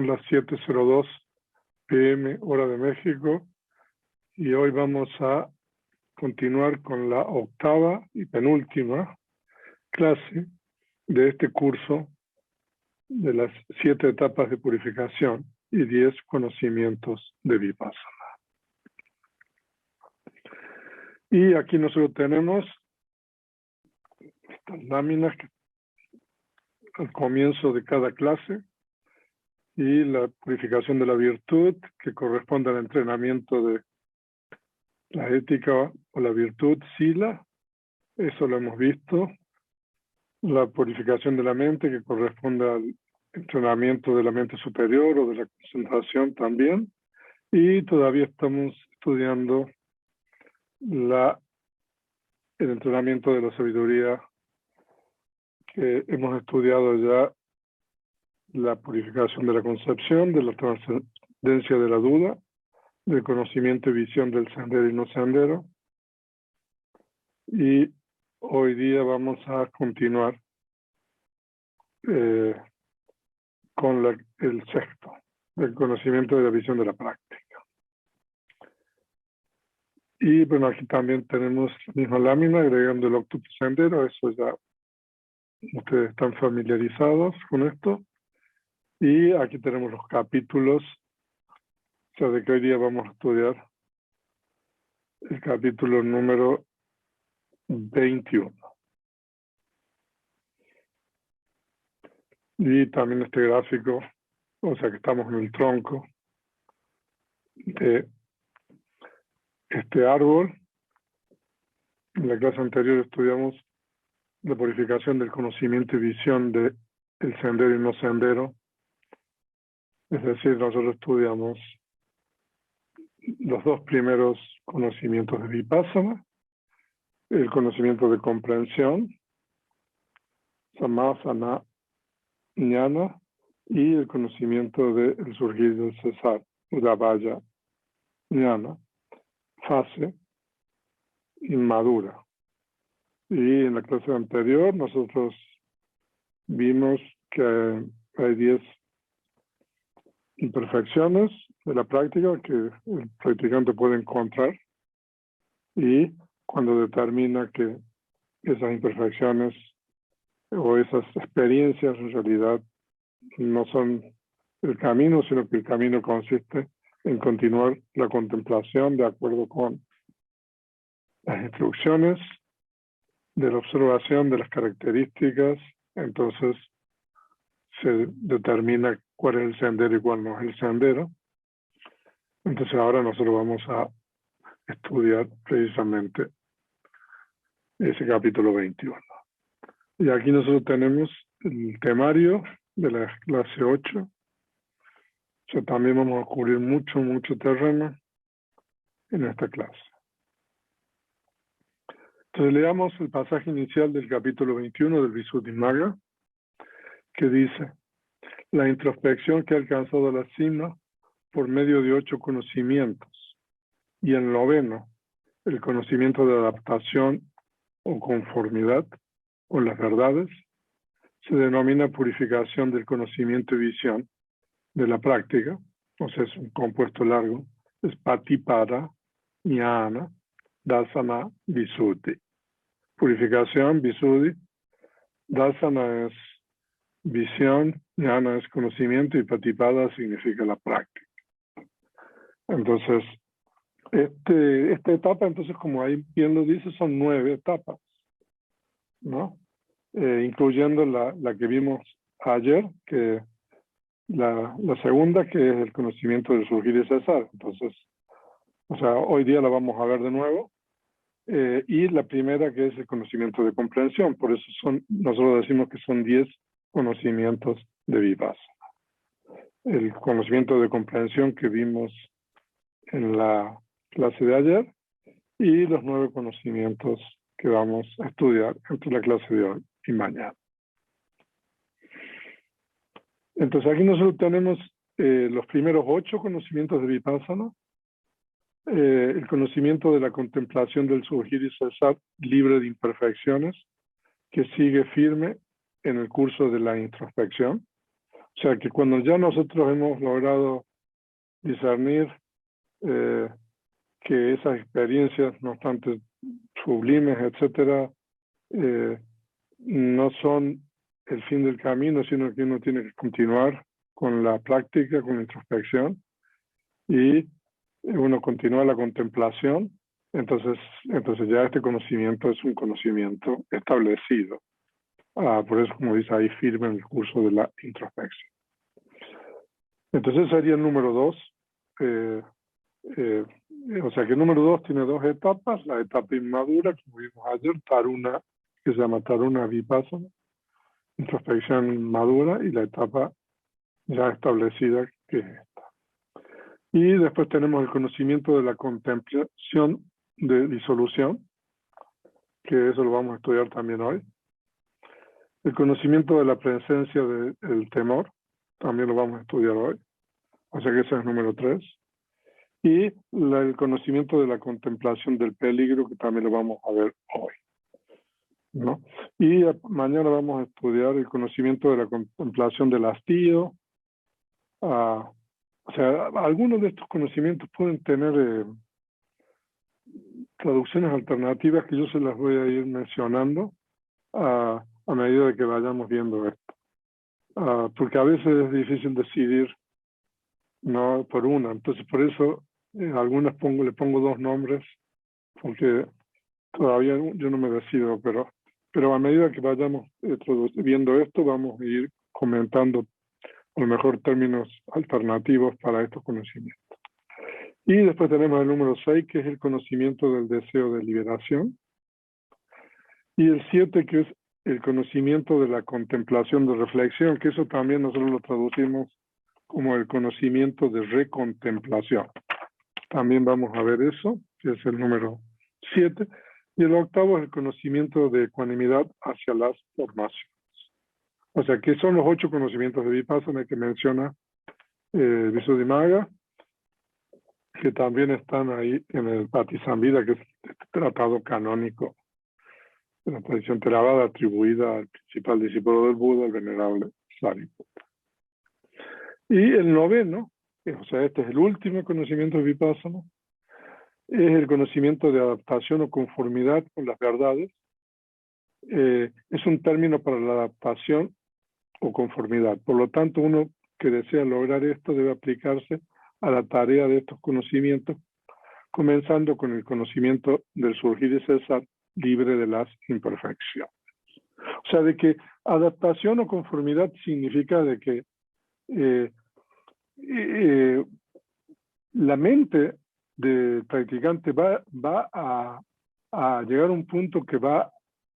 las 7:02 p.m. hora de México y hoy vamos a continuar con la octava y penúltima clase de este curso de las 7 etapas de purificación y 10 conocimientos de Vipassana. Y aquí nosotros tenemos estas láminas al comienzo de cada clase y la purificación de la virtud que corresponde al entrenamiento de la ética o la virtud, sila, eso lo hemos visto. La purificación de la mente que corresponde al entrenamiento de la mente superior o de la concentración también. Y todavía estamos estudiando el entrenamiento de la sabiduría, que hemos estudiado ya la purificación de la concepción, de la trascendencia de la duda, del conocimiento y visión del sendero y no sendero. Y hoy día vamos a continuar con el sexto, el conocimiento de la visión de la práctica. Y bueno, aquí también tenemos la misma lámina agregando el octuplo sendero, eso ya ustedes están familiarizados con esto. Y aquí tenemos los capítulos, o sea, de que hoy día vamos a estudiar el capítulo número 21. Y también este gráfico, o sea que estamos en el tronco de este árbol. En la clase anterior estudiamos la purificación del conocimiento y visión del sendero y no sendero. Es decir, nosotros estudiamos los 2 primeros conocimientos de Vipassana, el conocimiento de comprensión, Samasana, Jnana, y el conocimiento del surgir del cesar, Udavaya, Jnana, fase inmadura. Y en la clase anterior nosotros vimos que hay 10 imperfecciones de la práctica que el practicante puede encontrar, y cuando determina que esas imperfecciones o esas experiencias en realidad no son el camino, sino que el camino consiste en continuar la contemplación de acuerdo con las instrucciones de la observación de las características, entonces se determina cuál es el sendero y cuál no es el sendero. Entonces ahora nosotros vamos a estudiar precisamente ese capítulo 21. Y aquí nosotros tenemos el temario de la clase 8. O sea, también vamos a cubrir mucho terreno en esta clase. Entonces leamos el pasaje inicial del capítulo 21 del Visuddhimagga, que dice: la introspección que ha alcanzado la cima por medio de 8 conocimientos, y el 9º, el conocimiento de adaptación o conformidad con las verdades, se denomina purificación del conocimiento y visión de la práctica, o sea, es un compuesto largo, es Patipada, Jnana, Dasana, Visuddhi. Purificación, Visuddhi, Dasana es visión, Jnana es conocimiento y Patipada significa la práctica. Entonces, esta etapa, entonces, como ahí bien lo dice, son 9 etapas, ¿no? Incluyendo la que vimos ayer, que la segunda, que es el conocimiento del surgir y cesar. Entonces, o sea, hoy día la vamos a ver de nuevo. Y la primera, que es el conocimiento de comprensión. Por eso nosotros decimos que son 10 conocimientos de Vipassana. El conocimiento de comprensión que vimos en la clase de ayer y los 9 conocimientos que vamos a estudiar entre la clase de hoy y mañana. Entonces aquí nosotros tenemos los primeros 8 conocimientos de Vipassana. El conocimiento de la contemplación del surgir y cesar libre de imperfecciones, que sigue firme en el curso de la introspección. O sea que cuando ya nosotros hemos logrado discernir que esas experiencias, no obstante sublimes, etcétera, no son el fin del camino, sino que uno tiene que continuar con la práctica, con la introspección, y uno continúa la contemplación, entonces ya este conocimiento es un conocimiento establecido. Por eso, como dice ahí, firme en el curso de la introspección. Entonces sería el número 2. O sea que el número 2 tiene 2 etapas. La etapa inmadura, como vimos ayer, Taruna, que se llama Taruna Vipassana, introspección madura, y la etapa ya establecida, que es esta. Y después tenemos el conocimiento de la contemplación de disolución, que eso lo vamos a estudiar también hoy. El conocimiento de la presencia del temor, también lo vamos a estudiar hoy. O sea que ese es el número 3. Y el conocimiento de la contemplación del peligro, que también lo vamos a ver hoy, ¿no? Y mañana vamos a estudiar el conocimiento de la contemplación del hastío. O sea, algunos de estos conocimientos pueden tener traducciones alternativas que yo se las voy a ir mencionando a medida de que vayamos viendo esto. Porque a veces es difícil decidir, no por una. Entonces, por eso algunas le pongo 2 nombres, porque todavía yo no me decido, pero a medida que vayamos viendo esto, vamos a ir comentando a lo mejor términos alternativos para estos conocimientos. Y después tenemos el número 6, que es el conocimiento del deseo de liberación. Y el 7, que es el conocimiento de la contemplación de reflexión, que eso también nosotros lo traducimos como el conocimiento de recontemplación. También vamos a ver eso, que es el número 7. Y el 8 es el conocimiento de ecuanimidad hacia las formaciones. O sea, que son los 8 conocimientos de Vipassana que menciona Visuddhimagga, que también están ahí en el Patisambhida, que es el tratado canónico de la tradición Theravada atribuida al principal discípulo del Buda, el venerable Sariputta. Y el 9, o sea, este es el último conocimiento de Vipassana, es el conocimiento de adaptación o conformidad con las verdades. Es un término para la adaptación o conformidad. Por lo tanto, uno que desea lograr esto debe aplicarse a la tarea de estos conocimientos, comenzando con el conocimiento del surgir y cesar libre de las imperfecciones. O sea, de que adaptación o conformidad significa de que la mente del practicante va a llegar a un punto que va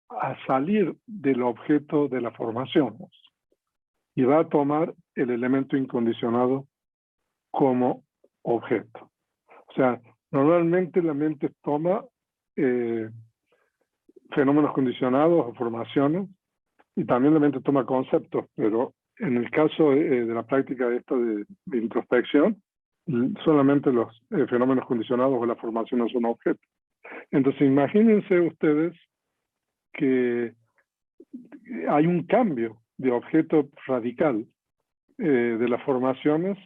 a salir del objeto de la formación y va a tomar el elemento incondicionado como objeto. O sea, normalmente la mente toma fenómenos condicionados o formaciones, y también la mente toma conceptos, pero en el caso de la práctica de esto de introspección, solamente los fenómenos condicionados o la formación no son objetos. Entonces imagínense ustedes que hay un cambio de objeto radical de las formaciones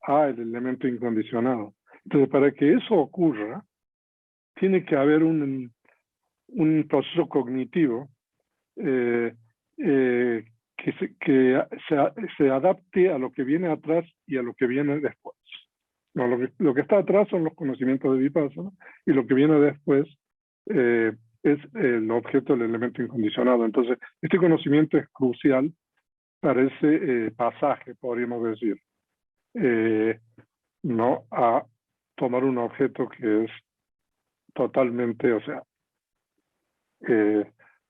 al elemento incondicionado. Entonces, para que eso ocurra, tiene que haber un proceso cognitivo que se adapte a lo que viene atrás y a lo que viene después. No, lo que está atrás son los conocimientos de Vipassana, y lo que viene después es el objeto del elemento incondicionado. Entonces, este conocimiento es crucial para ese pasaje, podríamos decir, no a tomar un objeto que es totalmente, o sea,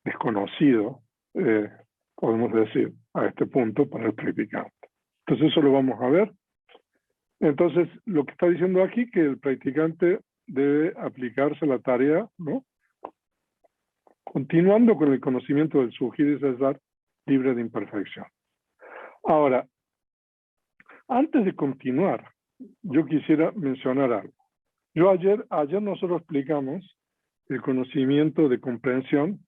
desconocido, podemos decir, a este punto para el practicante. Entonces eso lo vamos a ver. Entonces, lo que está diciendo aquí, que el practicante debe aplicarse la tarea, ¿no? Continuando con el conocimiento del surgir y cesar libre de imperfección. Ahora, antes de continuar, yo quisiera mencionar algo. Ayer nosotros explicamos el conocimiento de comprensión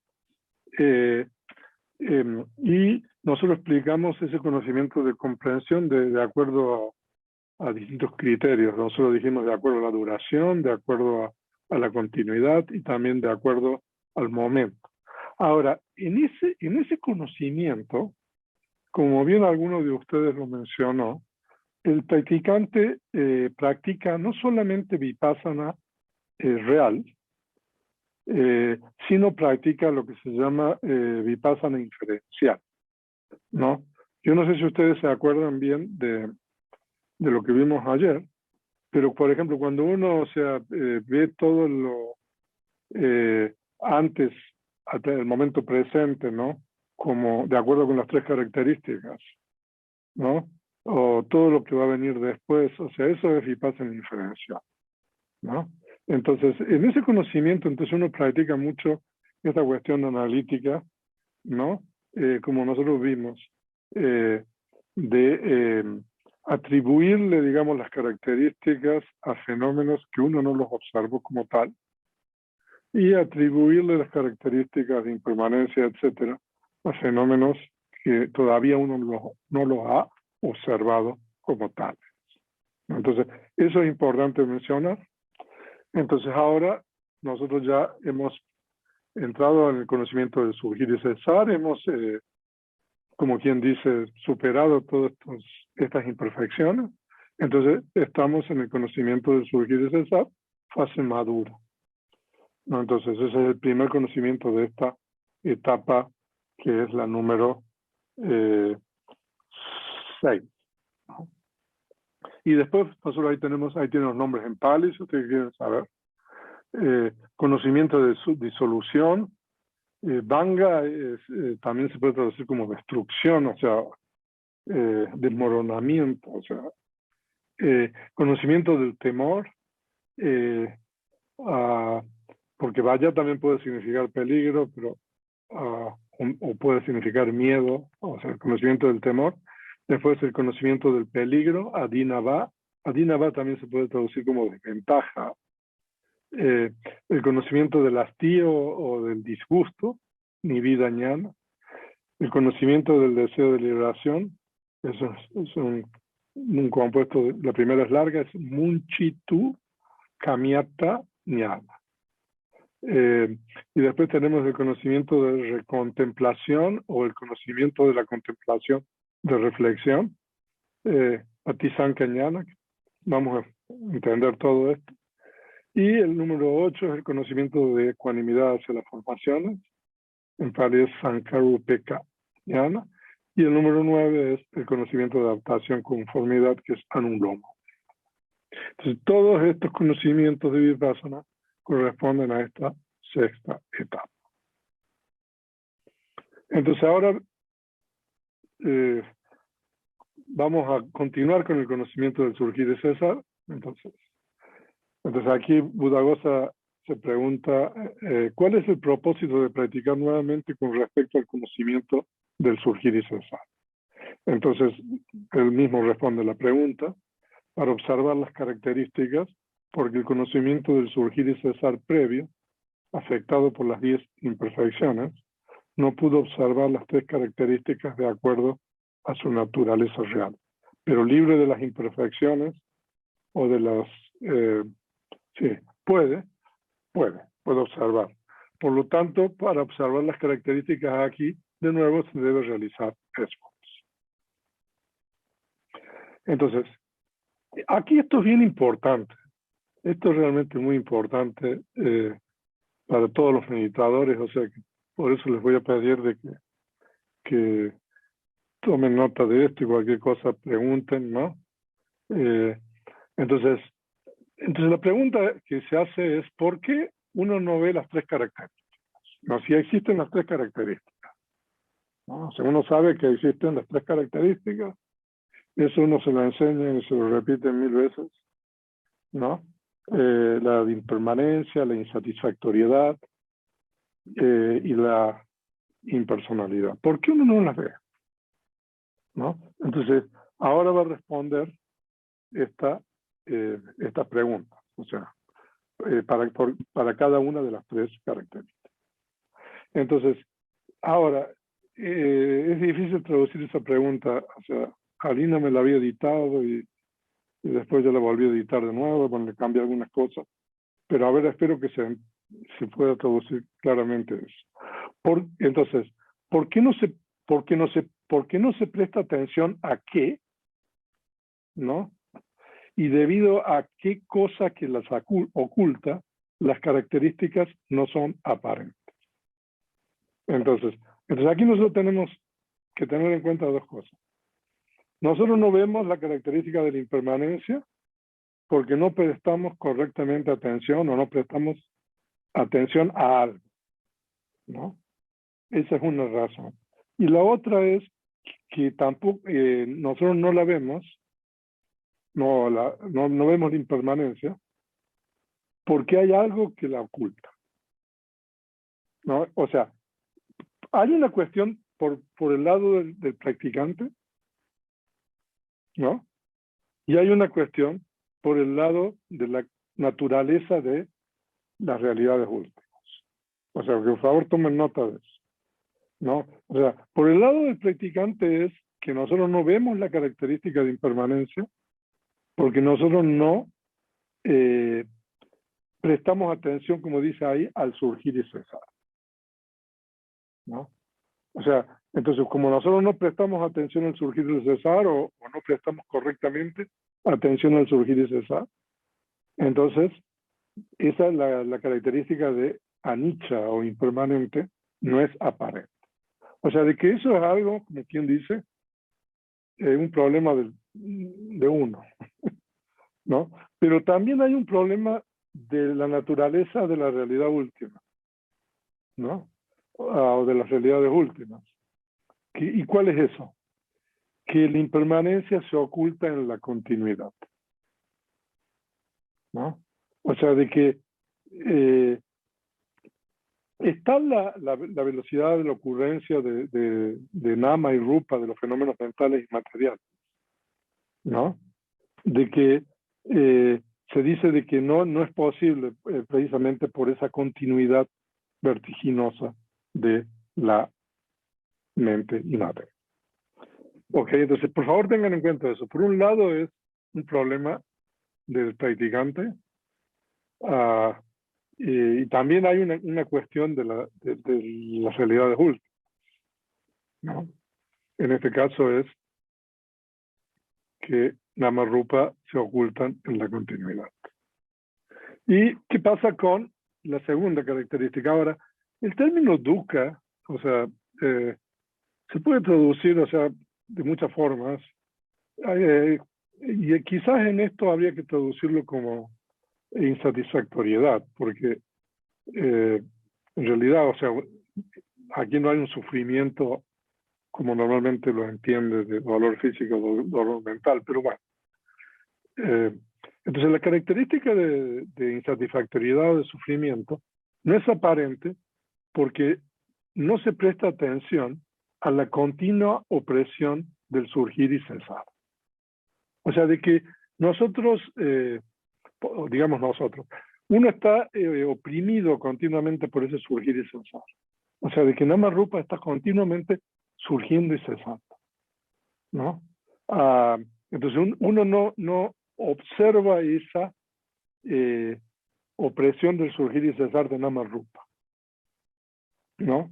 y nosotros explicamos ese conocimiento de comprensión de acuerdo a distintos criterios. Nosotros dijimos de acuerdo a la duración, de acuerdo a la continuidad y también de acuerdo al momento. Ahora, en ese conocimiento, como bien alguno de ustedes lo mencionó, el practicante practica no solamente vipassana real, sino practica lo que se llama vipassana inferencial, ¿no? Yo no sé si ustedes se acuerdan bien de lo que vimos ayer, pero por ejemplo, cuando uno, o sea, ve todo lo antes, hasta el momento presente, ¿no? Como de acuerdo con las tres características, ¿no? O todo lo que va a venir después, o sea, eso es vipassana inferencial, ¿no? Entonces, en ese conocimiento, entonces uno practica mucho esta cuestión analítica, ¿no? Como nosotros vimos, de atribuirle, digamos, las características a fenómenos que uno no los observó como tal, y atribuirle las características de impermanencia, etcétera, a fenómenos que todavía uno no los ha observado como tales. Entonces, eso es importante mencionar. Entonces, ahora nosotros ya hemos entrado en el conocimiento del surgir y cesar, hemos, como quien dice, superado todas estas imperfecciones. Entonces, estamos en el conocimiento del surgir y cesar, fase madura, ¿no? Entonces, ese es el primer conocimiento de esta etapa, que es la número 6. ¿No? Y después, nosotros ahí tienen los nombres en pali, si ustedes quieren saber. Conocimiento de su disolución. Vanga también se puede traducir como destrucción, o sea, desmoronamiento, o sea, conocimiento del temor, porque vaya también puede significar peligro, pero o puede significar miedo, o sea, el conocimiento del temor. Después el conocimiento del peligro, adinava. Adinava también se puede traducir como desventaja. El conocimiento del hastío o del disgusto, nivida ñana. El conocimiento del deseo de liberación, eso es un compuesto, la primera es larga, es munchitu kamyata ñana. Y después tenemos el conocimiento de recontemplación o el conocimiento de la contemplación de reflexión, patisanka ñana. Vamos a entender todo esto. Y el número 8 es el conocimiento de ecuanimidad hacia las formaciones, en pali es sankarupeka ñana. Y el número 9 es el conocimiento de adaptación conformidad, que es anuloma. Entonces, todos estos conocimientos de vipassana corresponden a esta sexta etapa. Entonces, ahora vamos a continuar con el conocimiento del surgir y cesar. Entonces aquí Buddhaghosa se pregunta, ¿cuál es el propósito de practicar nuevamente con respecto al conocimiento del surgir y cesar? Entonces, él mismo responde la pregunta, para observar las características, porque el conocimiento del surgir y cesar previo, afectado por las 10 imperfecciones, no pudo observar las 3 características de acuerdo a su naturaleza real, pero libre de las imperfecciones o de las... sí, puede observar. Por lo tanto, para observar las características aquí, de nuevo se debe realizar esfuerzos. Entonces, aquí esto es bien importante. Esto es realmente muy importante para todos los meditadores, o sea, que por eso les voy a pedir de que tomen nota de esto y cualquier cosa pregunten, ¿no? Entonces la pregunta que se hace es, ¿por qué uno no ve las 3 características? No, si existen las 3 características, ¿no? O sea, uno sabe que existen las 3 características, eso uno se lo enseña y se lo repite 1000 veces, ¿no? La impermanencia, la insatisfactoriedad y la impersonalidad. ¿Por qué uno no las ve? ¿No? Entonces, ahora va a responder esta pregunta, o sea, para cada una de las 3 características. Entonces, ahora, es difícil traducir esa pregunta. O sea, Alina me la había editado y después yo la volví a editar de nuevo, bueno, le cambié algunas cosas. Pero a ver, espero que se pueda traducir claramente eso. Entonces, ¿por qué no se presta atención a qué? ¿No? Y debido a qué cosa que las oculta, las características no son aparentes. Entonces aquí nosotros tenemos que tener en cuenta dos cosas. Nosotros no vemos la característica de la impermanencia porque no prestamos correctamente atención o no prestamos atención a algo, ¿no? Esa es una razón. Y la otra es que tampoco nosotros no la vemos, no vemos la impermanencia porque hay algo que la oculta, ¿no? O sea, hay una cuestión por el lado del practicante, ¿no? Y hay una cuestión por el lado de la naturaleza de las realidades últimas. O sea, que por favor tomen nota de eso, ¿no? O sea, por el lado del practicante es que nosotros no vemos la característica de impermanencia porque nosotros no prestamos atención, como dice ahí, al surgir y cesar, ¿no? O sea, entonces como nosotros no prestamos atención al surgir y cesar o no prestamos correctamente atención al surgir y cesar, entonces esa es la característica de anicca o impermanente, no es aparente. O sea, de que eso es algo, como quien dice, un problema de uno, ¿no? Pero también hay un problema de la naturaleza de la realidad última, ¿no? O de las realidades últimas. ¿Y cuál es eso? Que la impermanencia se oculta en la continuidad, ¿no? O sea, de que está la velocidad de la ocurrencia de Nama y Rupa, de los fenómenos mentales y materiales, ¿no? De que se dice de que no es posible precisamente por esa continuidad vertiginosa de la mente y materia. Ok, entonces por favor tengan en cuenta eso. Por un lado es un problema del practicante y también hay una cuestión de las realidades últimas, ¿no? En este caso es que Nama Rupa se ocultan en la continuidad. ¿Y qué pasa con la segunda característica? Ahora, el término dukkha, o sea, se puede traducir, o sea, de muchas formas. Y quizás en esto habría que traducirlo como insatisfactoriedad, porque en realidad, o sea, aquí no hay un sufrimiento como normalmente lo entiende de dolor físico o dolor mental, pero bueno. Entonces la característica de insatisfactoriedad o de sufrimiento no es aparente porque no se presta atención a la continua opresión del surgir y cesar. O sea, de que nosotros, digamos nosotros, uno está oprimido continuamente por ese surgir y cesar. O sea, de que Nama Rupa está continuamente surgiendo y cesando, ¿no? Entonces uno no observa esa opresión del surgir y cesar de Nama Rupa, ¿no?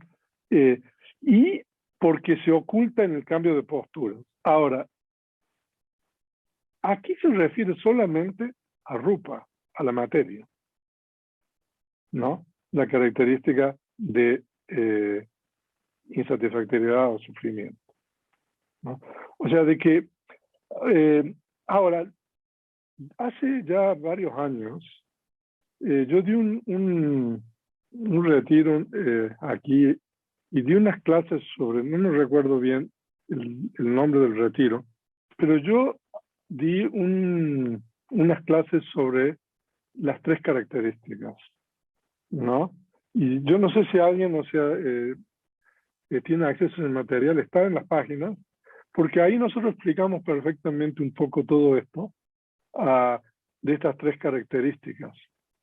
Y porque se oculta en el cambio de postura. Ahora, aquí se refiere solamente a Rupa, a la materia, ¿no? La característica de insatisfactoriedad o sufrimiento, ¿no? O sea, de que ahora, hace ya varios años, yo di un retiro aquí y di unas clases sobre, no me recuerdo bien el nombre del retiro, pero yo di unas clases sobre las tres características, ¿no? Y yo no sé si alguien, o sea, tiene acceso al material, está en las páginas, porque ahí nosotros explicamos perfectamente un poco todo esto de estas tres características.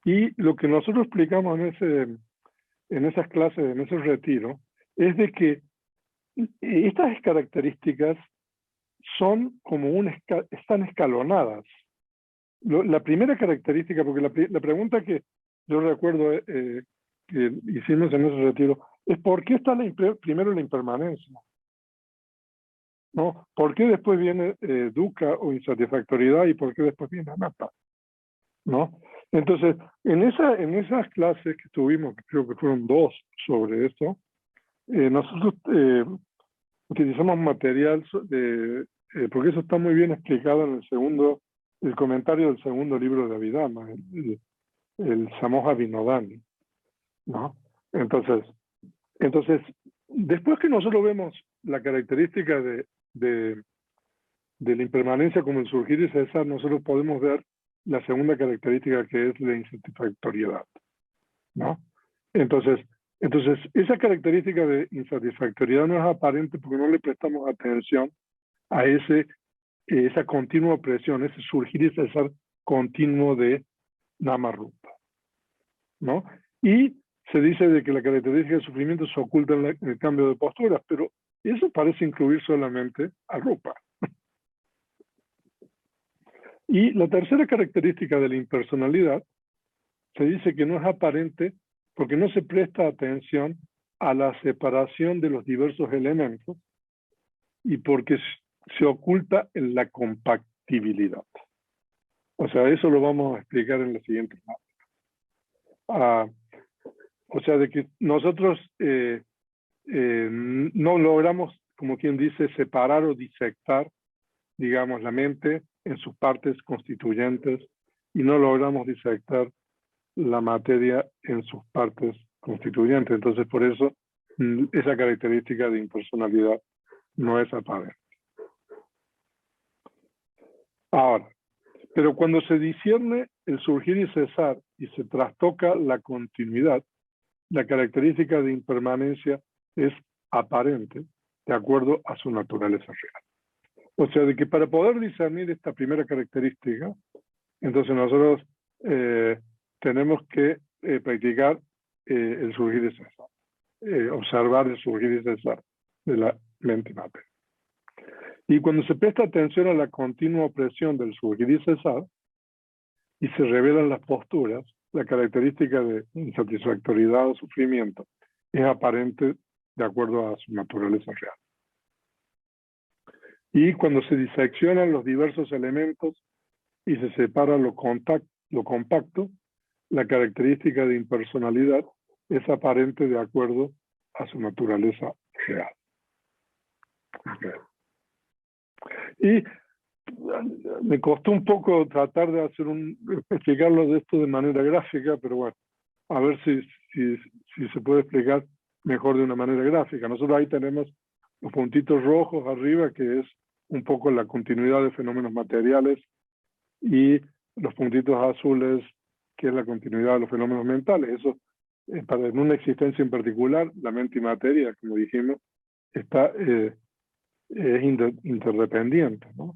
Y lo que nosotros explicamos en esas clases, en ese retiro, es de que estas características son como están escalonadas. La primera característica, porque la pregunta que yo recuerdo que hicimos en ese retiro, es ¿por qué está primero la impermanencia? ¿No? ¿Por qué después viene dukkha o insatisfactoriedad y por qué después viene anatta? ¿No? Entonces, en esas clases que tuvimos, que creo que fueron 2 sobre esto, nosotros utilizamos material, porque eso está muy bien explicado en el comentario del segundo libro de Abhidhamma, el Samoha Vinodani, ¿no? Entonces, después que nosotros vemos la característica de la impermanencia como el surgir y cesar, nosotros podemos ver la segunda característica, que es la insatisfactoriedad, ¿no? Entonces, esa característica de insatisfactoriedad no es aparente porque no le prestamos atención a esa continua presión, ese surgir y cesar continuo de Namarupa, ¿no? Y se dice de que la característica del sufrimiento se oculta en el cambio de posturas, pero eso parece incluir solamente a Rupa. Y la tercera característica de la impersonalidad se dice que no es aparente porque no se presta atención a la separación de los diversos elementos y porque se oculta en la compactibilidad. O sea, eso lo vamos a explicar en la siguiente parte. O sea, de que nosotros no logramos, como quien dice, separar o disectar, digamos, la mente en sus partes constituyentes y no logramos disectar la materia en sus partes constituyentes. Entonces, por eso, esa característica de impersonalidad no es aparente. Ahora, pero cuando se discierne el surgir y cesar y se trastoca la continuidad, la característica de impermanencia es aparente de acuerdo a su naturaleza real. O sea, de que para poder discernir esta primera característica, entonces nosotros tenemos que practicar el surgir y cesar, observar el surgir y cesar de la mente y materia. Y cuando se presta atención a la continua opresión del surgir y cesar, y se revelan las posturas, la característica de insatisfactoriedad o sufrimiento es aparente de acuerdo a su naturaleza real. Y cuando se diseccionan los diversos elementos y se separa lo compacto, la característica de impersonalidad es aparente de acuerdo a su naturaleza real. Okay. Y me costó un poco tratar de explicarlo de esto de manera gráfica, pero bueno, a ver si se puede explicar mejor de una manera gráfica. Nosotros ahí tenemos los puntitos rojos arriba, que es un poco la continuidad de fenómenos materiales, y los puntitos azules, que es la continuidad de los fenómenos mentales. Eso, en una existencia en particular, la mente y materia, como dijimos, es interdependiente, ¿no?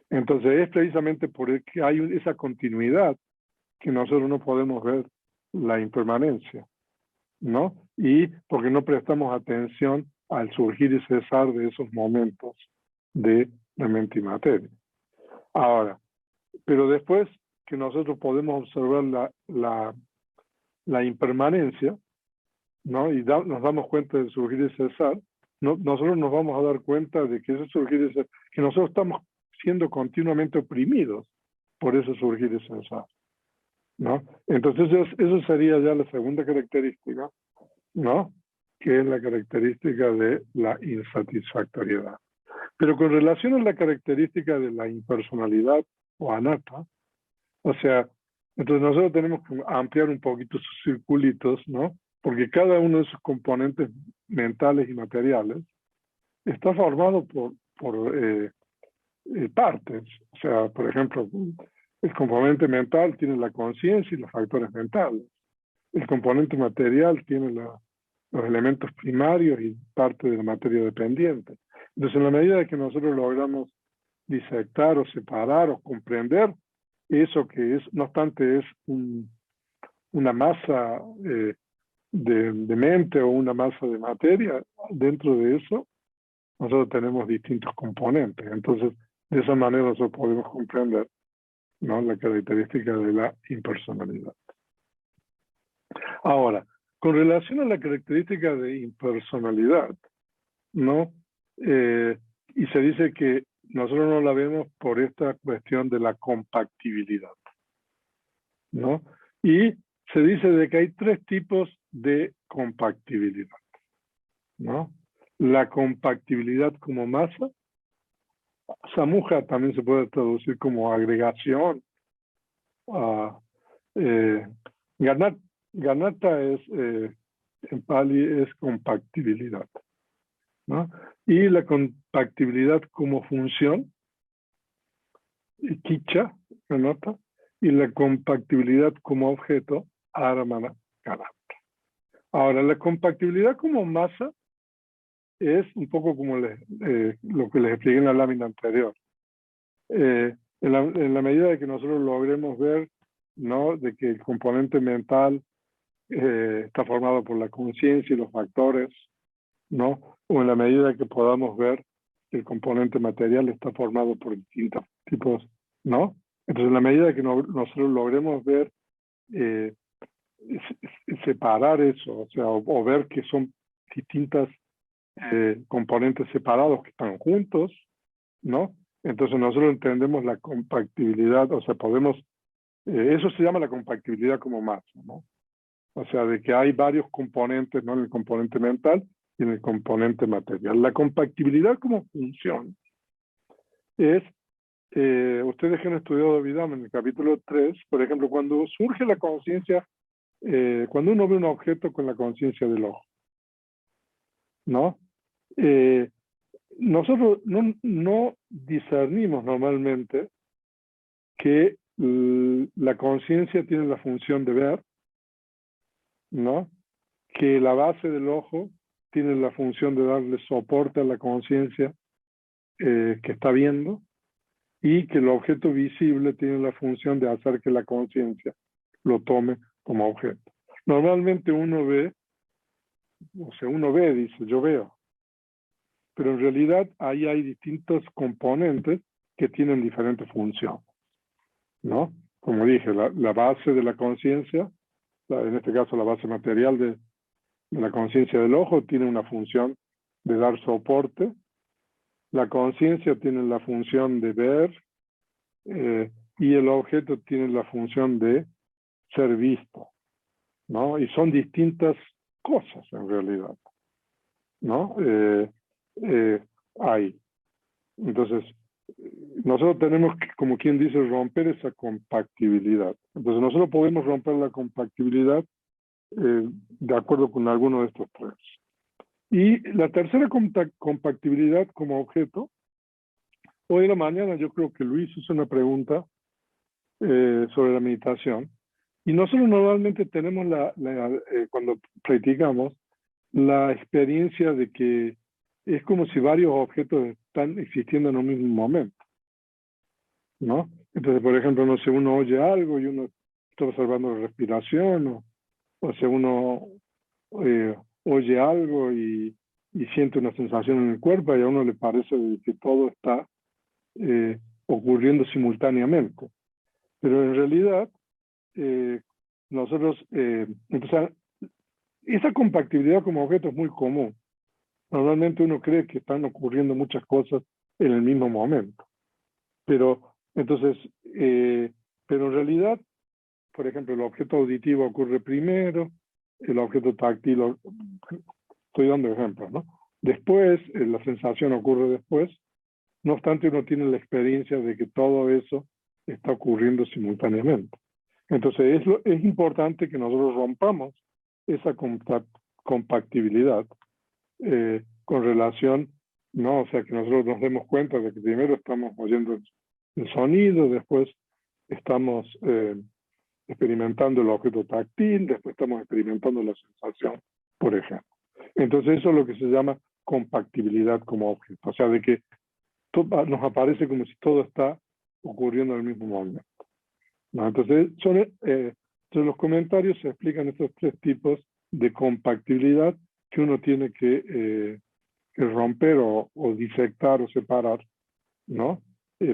Entonces es precisamente porque hay esa continuidad que nosotros no podemos ver la impermanencia, ¿no? Y porque no prestamos atención al surgir y cesar de esos momentos de la mente y materia. Ahora, pero después que nosotros podemos observar la impermanencia, ¿no? Y nos damos cuenta del surgir y cesar, nosotros nos vamos a dar cuenta de que ese surgir y cesar, que nosotros estamos siendo continuamente oprimidos por ese surgir y cesar, ¿no? Entonces eso sería ya la segunda característica, ¿no? Que es la característica de la insatisfactoriedad. Pero con relación a la característica de la impersonalidad o anatta, o sea, entonces nosotros tenemos que ampliar un poquito sus circulitos, ¿no? Porque cada uno de sus componentes mentales y materiales está formado por partes. O sea, por ejemplo, el componente mental tiene la conciencia y los factores mentales. El componente material tiene los elementos primarios y parte de la materia dependiente. Entonces, en la medida de que nosotros logramos disectar o separar o comprender eso que es, no obstante, es una masa de mente o una masa de materia, dentro de eso nosotros tenemos distintos componentes. Entonces, de esa manera nosotros podemos comprender, ¿no?, la característica de la impersonalidad. Ahora, con relación a la característica de impersonalidad, ¿no? Y se dice que nosotros no la vemos por esta cuestión de la compactibilidad, ¿no? Y se dice de que hay tres tipos de compactibilidad, ¿no? La compactibilidad como masa, samuja también se puede traducir como agregación. Ganata es, en Pali es compactibilidad, ¿no? Y la compactibilidad como función, kicha, ganata, y la compactibilidad como objeto, aramana, ganata. Ahora, la compactibilidad como masa es un poco como lo que les expliqué en la lámina anterior. En la medida de que nosotros logremos ver, ¿no?, de que el componente mental está formado por la conciencia y los factores, ¿no? O en la medida que podamos ver que el componente material está formado por distintos tipos, ¿no? Entonces, en la medida que nosotros logremos ver, separar eso, o sea, o ver que son distintas componentes separados que están juntos, ¿no? Entonces nosotros entendemos la compactibilidad, o sea, podemos, eso se llama la compactibilidad como masa, ¿no? O sea, de que hay varios componentes, ¿no?, en el componente mental y en el componente material. La compactibilidad como función es, ustedes que han estudiado Vidam en el capítulo 3, por ejemplo, cuando surge la conciencia, cuando uno ve un objeto con la conciencia del ojo, ¿no? Nosotros no discernimos normalmente que la conciencia tiene la función de ver, ¿no?, que la base del ojo tiene la función de darle soporte a la conciencia que está viendo, y que el objeto visible tiene la función de hacer que la conciencia lo tome como objeto. Normalmente uno ve, dice, yo veo, pero en realidad ahí hay distintos componentes que tienen diferentes funciones, ¿no? Como dije, la base de la conciencia, en este caso la base material de la conciencia del ojo, tiene una función de dar soporte. La conciencia tiene la función de ver, y el objeto tiene la función de ser visto, ¿no? Y son distintas cosas en realidad, ¿no? Hay. Entonces, nosotros tenemos que, como quien dice, romper esa compactibilidad. Entonces, nosotros podemos romper la compactibilidad de acuerdo con alguno de estos tres. Y la tercera compactibilidad como objeto, hoy en la mañana yo creo que Luis hizo una pregunta sobre la meditación, y nosotros normalmente tenemos cuando practicamos, la experiencia de que es como si varios objetos están existiendo en un mismo momento, ¿no? Entonces, por ejemplo, no sé, uno oye algo y uno está observando la respiración, o sea, uno oye algo y siente una sensación en el cuerpo, y a uno le parece que todo está ocurriendo simultáneamente. Pero en realidad, nosotros, entonces, esa compactibilidad como objeto es muy común. Normalmente uno cree que están ocurriendo muchas cosas en el mismo momento. Pero, entonces, pero en realidad, por ejemplo, el objeto auditivo ocurre primero, el objeto táctil, estoy dando ejemplos, ¿no? Después, la sensación ocurre después. No obstante, uno tiene la experiencia de que todo eso está ocurriendo simultáneamente. Entonces, es importante que nosotros rompamos esa compactibilidad con relación, ¿no? O sea, que nosotros nos demos cuenta de que primero estamos oyendo el sonido, después estamos experimentando el objeto táctil, después estamos experimentando la sensación, por ejemplo. Entonces, eso es lo que se llama compactibilidad como objeto. O sea, de que nos aparece como si todo está ocurriendo al mismo momento, ¿no? Entonces, entonces, los comentarios se explican estos tres tipos de compactibilidad que uno tiene que romper o disectar o separar, ¿no?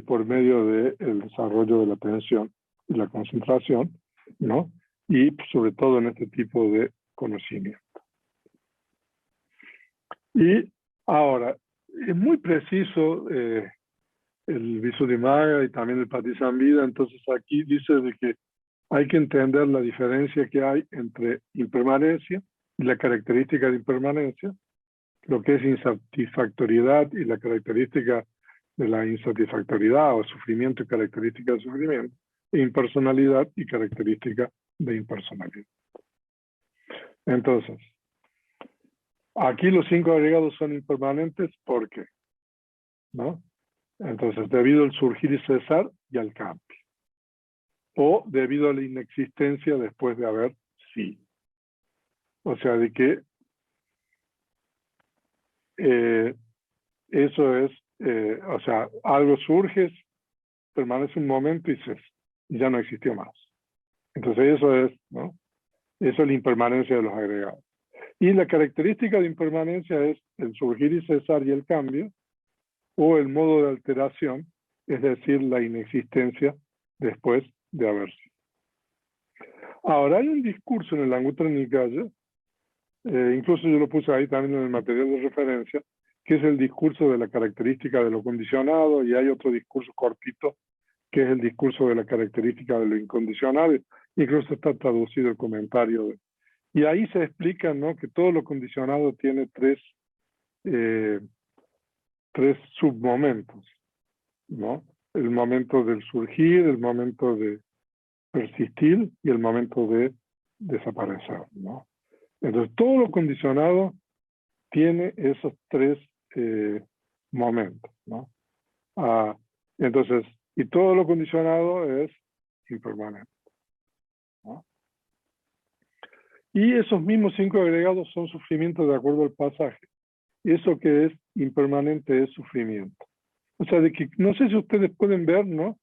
Por medio del desarrollo de la atención y la concentración, ¿no? Y sobre todo en este tipo de conocimiento. Y ahora, es muy preciso el Visuddhimagga y también el Patisambhida, entonces aquí dice de que hay que entender la diferencia que hay entre impermanencia y la característica de impermanencia, lo que es insatisfactoriedad y la característica de la insatisfactoriedad o sufrimiento y característica de sufrimiento, e impersonalidad y característica de impersonalidad. Entonces, aquí los 5 agregados son impermanentes, ¿por qué? ¿No? Entonces, debido al surgir y cesar y al cambio. O debido a la inexistencia después de haber sí. O sea, de que eso es, o sea, algo surge, permanece un momento y ya no existió más. Entonces eso es, ¿no? Eso es la impermanencia de los agregados. Y la característica de impermanencia es el surgir y cesar y el cambio, o el modo de alteración, es decir, la inexistencia después de haber sido. Ahora hay un discurso en el Anguttara Nikaya, incluso yo lo puse ahí también en el material de referencia, que es el discurso de la característica de lo condicionado, y hay otro discurso cortito, que es el discurso de la característica de lo incondicionado, incluso está traducido el comentario. Y ahí se explica, ¿no?, que todo lo condicionado tiene tres submomentos, ¿no? El momento del surgir, el momento de persistir y el momento de desaparecer, ¿no? Entonces, todo lo condicionado tiene esos 3 momentos, ¿no? Entonces, y todo lo condicionado es impermanente, ¿no? Y esos mismos 5 agregados son sufrimientos de acuerdo al pasaje. Eso que es impermanente es sufrimiento. O sea, de que, no sé si ustedes pueden ver, ¿no?,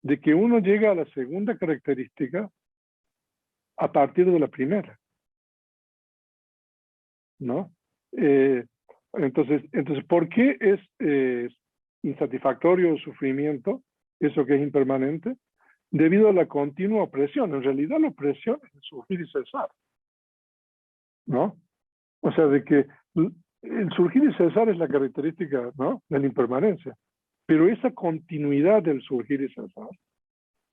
de que uno llega a la segunda característica a partir de la primera, ¿no? Entonces, ¿por qué es insatisfactorio el sufrimiento, eso que es impermanente? Debido a la continua opresión. En realidad la opresión es el surgir y cesar, ¿no? O sea, de que el surgir y cesar es la característica, ¿no?, de la impermanencia. Pero esa continuidad del surgir y cesar,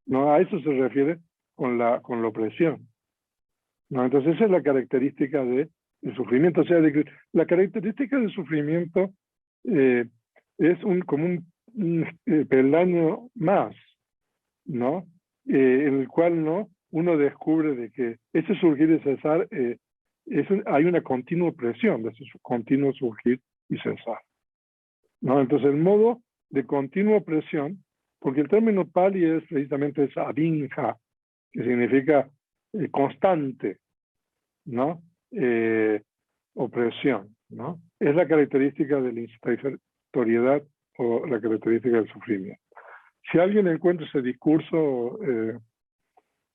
¿no?, a eso se refiere con la opresión, ¿no? Entonces esa es la característica del sufrimiento. O sea, de que la característica del sufrimiento es como un peldaño más, ¿no? En el cual, ¿no?, uno descubre de que ese surgir y cesar, hay una continua presión de ese continuo surgir y cesar, ¿no? Entonces el modo de continua presión, porque el término pali es precisamente esa abinja, que significa constante, ¿no? Opresión, ¿no? Es la característica de la insatisfactoriedad o la característica del sufrimiento. Si alguien encuentra ese discurso,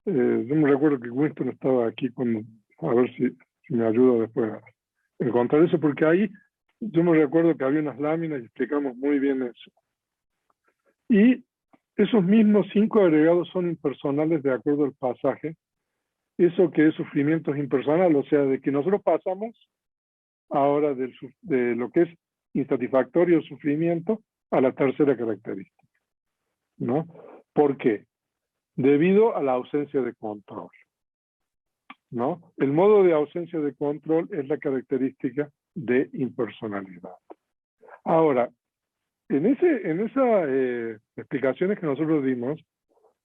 yo me recuerdo que Winston estaba aquí a ver si me ayuda después a encontrar eso, porque ahí yo me recuerdo que había unas láminas y explicamos muy bien eso. Y esos mismos 5 agregados son impersonales de acuerdo al pasaje. Eso que es sufrimiento es impersonal, o sea, de que nosotros pasamos ahora de lo que es insatisfactorio sufrimiento a la tercera característica, ¿no? ¿Por qué? Debido a la ausencia de control, ¿no? El modo de ausencia de control es la característica de impersonalidad. Ahora, en esas explicaciones que nosotros dimos,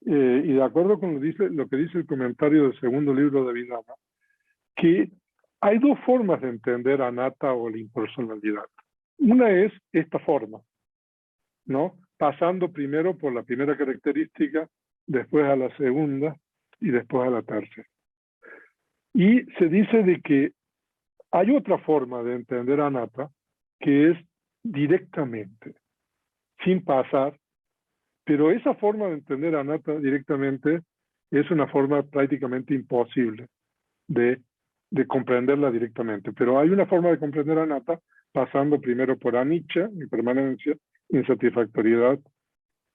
y de acuerdo con lo que dice el comentario del segundo libro de Abhidhamma, que hay 2 formas de entender anatta o la impersonalidad. Una es esta forma, ¿no?, pasando primero por la primera característica, después a la segunda y después a la tercera. Y se dice de que hay otra forma de entender anatta, que es directamente, sin pasar, pero esa forma de entender anatta directamente es una forma prácticamente imposible de comprenderla directamente. Pero hay una forma de comprender anatta pasando primero por anicca, impermanencia, insatisfactoriedad,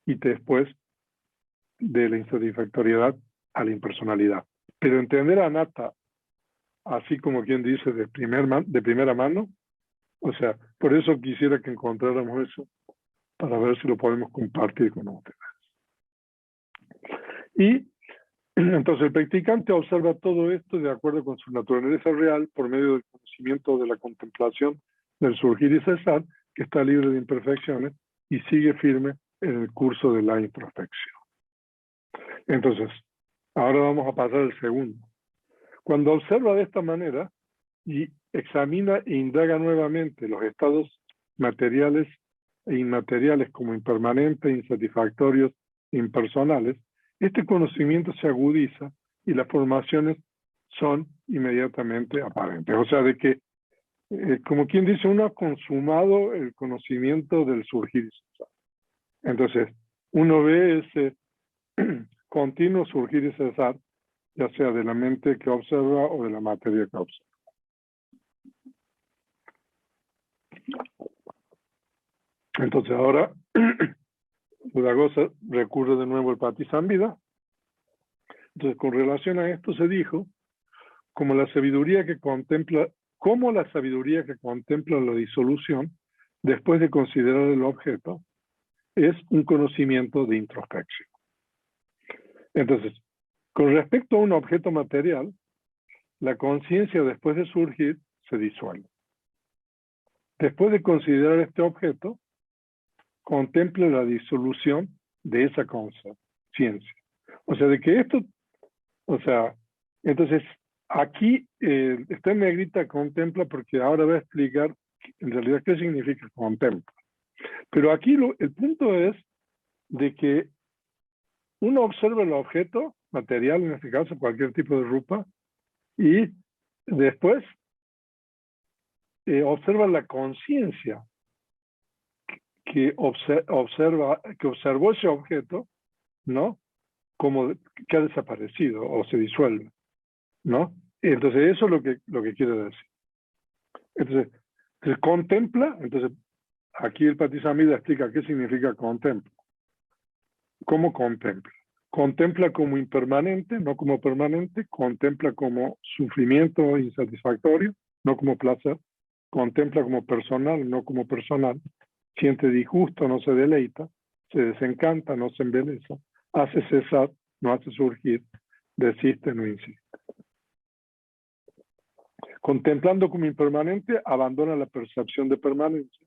y después de la insatisfactoriedad a la impersonalidad. Pero entender a anatta, así como quien dice de primera mano, o sea, por eso quisiera que encontráramos eso, para ver si lo podemos compartir con ustedes. Y entonces el practicante observa todo esto de acuerdo con su naturaleza real por medio del conocimiento de la contemplación del surgir y cesar, que está libre de imperfecciones y sigue firme en el curso de la introspección. Entonces, ahora vamos a pasar al segundo. Cuando observa de esta manera y examina e indaga nuevamente los estados materiales e inmateriales como impermanentes, insatisfactorios, impersonales, este conocimiento se agudiza y las formaciones son inmediatamente aparentes. O sea, de que, como quien dice, uno ha consumado el conocimiento del surgir. Entonces, uno ve ese continuo surgir y cesar, ya sea de la mente que observa o de la materia que observa. Entonces ahora Buddhaghosa recurre de nuevo al Patisambhida. Entonces, con relación a esto se dijo, como la sabiduría que contempla la disolución, después de considerar el objeto, es un conocimiento de introspección. Entonces, con respecto a un objeto material, la conciencia después de surgir se disuelve. Después de considerar este objeto, contempla la disolución de esa conciencia. O sea, de que esto, o sea, entonces aquí está en negrita contempla porque ahora voy a explicar en realidad qué significa contempla. Pero aquí el punto es de que uno observa el objeto material, en este caso cualquier tipo de rupa, y después observa la conciencia que observó ese objeto, ¿no? Como que ha desaparecido o se disuelve, ¿no? Entonces eso es lo que quiere decir. Entonces, se contempla, entonces aquí el Patisambhida explica qué significa contempla. ¿Cómo contempla? Contempla como impermanente, no como permanente, contempla como sufrimiento insatisfactorio, no como placer, contempla como personal, no como personal, siente disgusto, no se deleita, se desencanta, no se embeleza, hace cesar, no hace surgir, desiste, no insiste. Contemplando como impermanente, abandona la percepción de permanencia.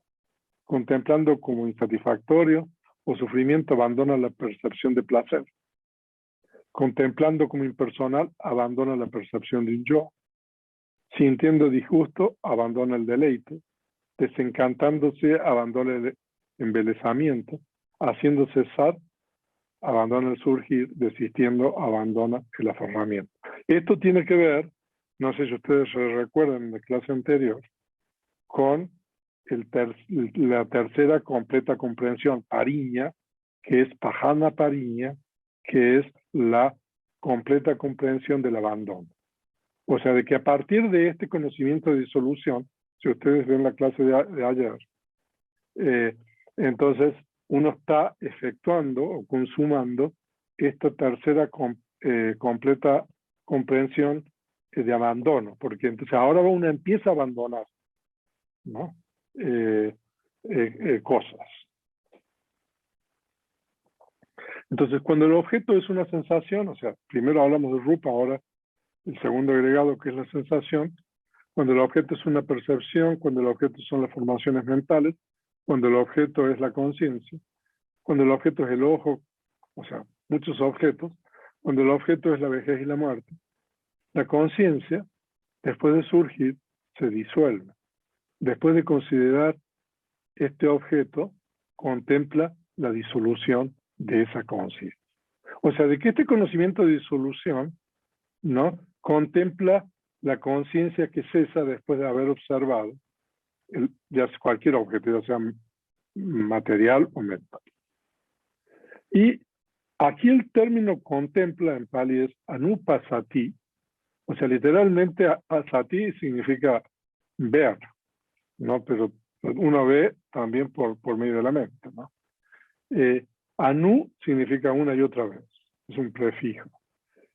Contemplando como insatisfactorio o sufrimiento, abandona la percepción de placer. Contemplando como impersonal, abandona la percepción de un yo. Sintiendo disgusto, abandona el deleite. Desencantándose, abandona el embelezamiento. Haciendo cesar, abandona el surgir. Desistiendo, abandona el aferramiento. Esto tiene que ver, no sé si ustedes se recuerdan en la clase anterior, con la tercera completa comprensión, pariña, que es pajana pariña, que es la completa comprensión del abandono. O sea, de que a partir de este conocimiento de disolución, si ustedes ven la clase de ayer, entonces uno está efectuando o consumando esta tercera completa comprensión de abandono, porque entonces ahora uno empieza a abandonar, ¿no? Cosas. Entonces, cuando el objeto es una sensación, o sea, primero hablamos de rupa, ahora el segundo agregado que es la sensación, cuando el objeto es una percepción, cuando el objeto son las formaciones mentales, cuando el objeto es la conciencia, cuando el objeto es el ojo, o sea, muchos objetos, cuando el objeto es la vejez y la muerte, la conciencia, después de surgir, se disuelve. Después de considerar este objeto, contempla la disolución de esa conciencia. O sea, de que este conocimiento de disolución, ¿no? Contempla la conciencia que cesa después de haber observado ya cualquier objeto, ya sea material o mental. Y aquí el término contempla en Pali es anupasati, o sea, literalmente sati significa ver, ¿no? Pero uno ve también por medio de la mente, ¿no? Anu significa una y otra vez, es un prefijo.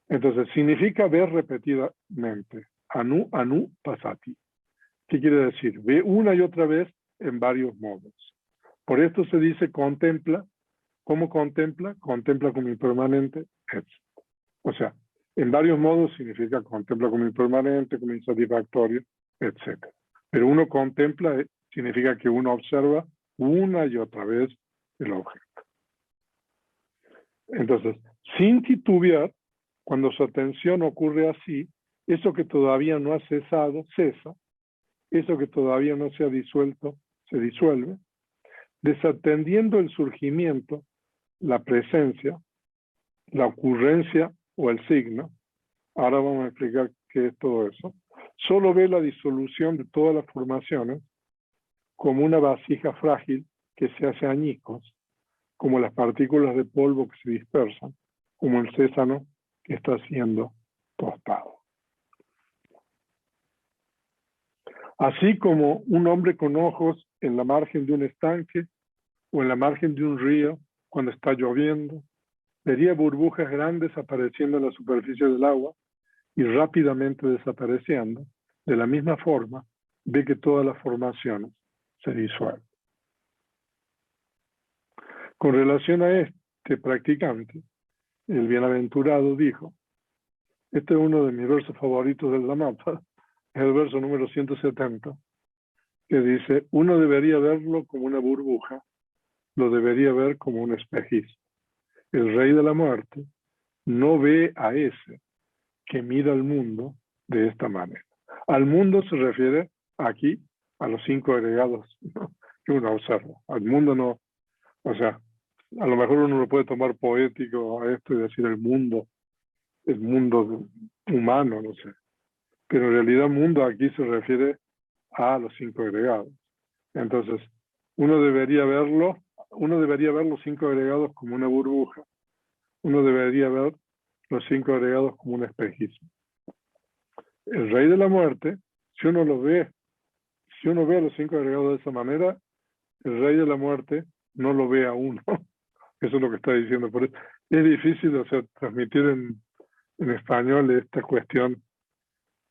Entonces, significa ver repetidamente. Anu, anu, pasati. ¿Qué quiere decir? Ve una y otra vez en varios modos. Por esto se dice contempla. ¿Cómo contempla? Contempla como impermanente, etc. O sea, en varios modos significa contempla como impermanente, como insatisfactorio, etc. Pero uno contempla significa que uno observa una y otra vez el objeto. Entonces, sin titubear, cuando su atención ocurre así, eso que todavía no ha cesado, cesa. Eso que todavía no se ha disuelto, se disuelve. Desatendiendo el surgimiento, la presencia, la ocurrencia o el signo. Ahora vamos a explicar qué es todo eso. Solo ve la disolución de todas las formaciones como una vasija frágil que se hace añicos, como las partículas de polvo que se dispersan, como el sésamo que está siendo tostado. Así como un hombre con ojos en la margen de un estanque o en la margen de un río cuando está lloviendo, vería burbujas grandes apareciendo en la superficie del agua y rápidamente desapareciendo. De la misma forma, ve que todas las formaciones se disuelven. Con relación a este practicante, el bienaventurado dijo, este es uno de mis versos favoritos del Dhammapada, es el verso número 170, que dice, uno debería verlo como una burbuja, lo debería ver como un espejismo. El rey de la muerte no ve a ese que mira al mundo de esta manera. Al mundo se refiere aquí a los 5 agregados, ¿no?, que uno observa. Al mundo no, o sea, a lo mejor uno lo puede tomar poético a esto y decir el mundo humano, no sé. Pero en realidad mundo aquí se refiere a los 5 agregados. Entonces, uno debería ver los 5 agregados como una burbuja. Uno debería ver los 5 agregados como un espejismo. El rey de la muerte, si uno ve a los 5 agregados de esa manera, el rey de la muerte no lo ve a uno. Eso es lo que está diciendo. Por eso es difícil, o sea, transmitir en español esta cuestión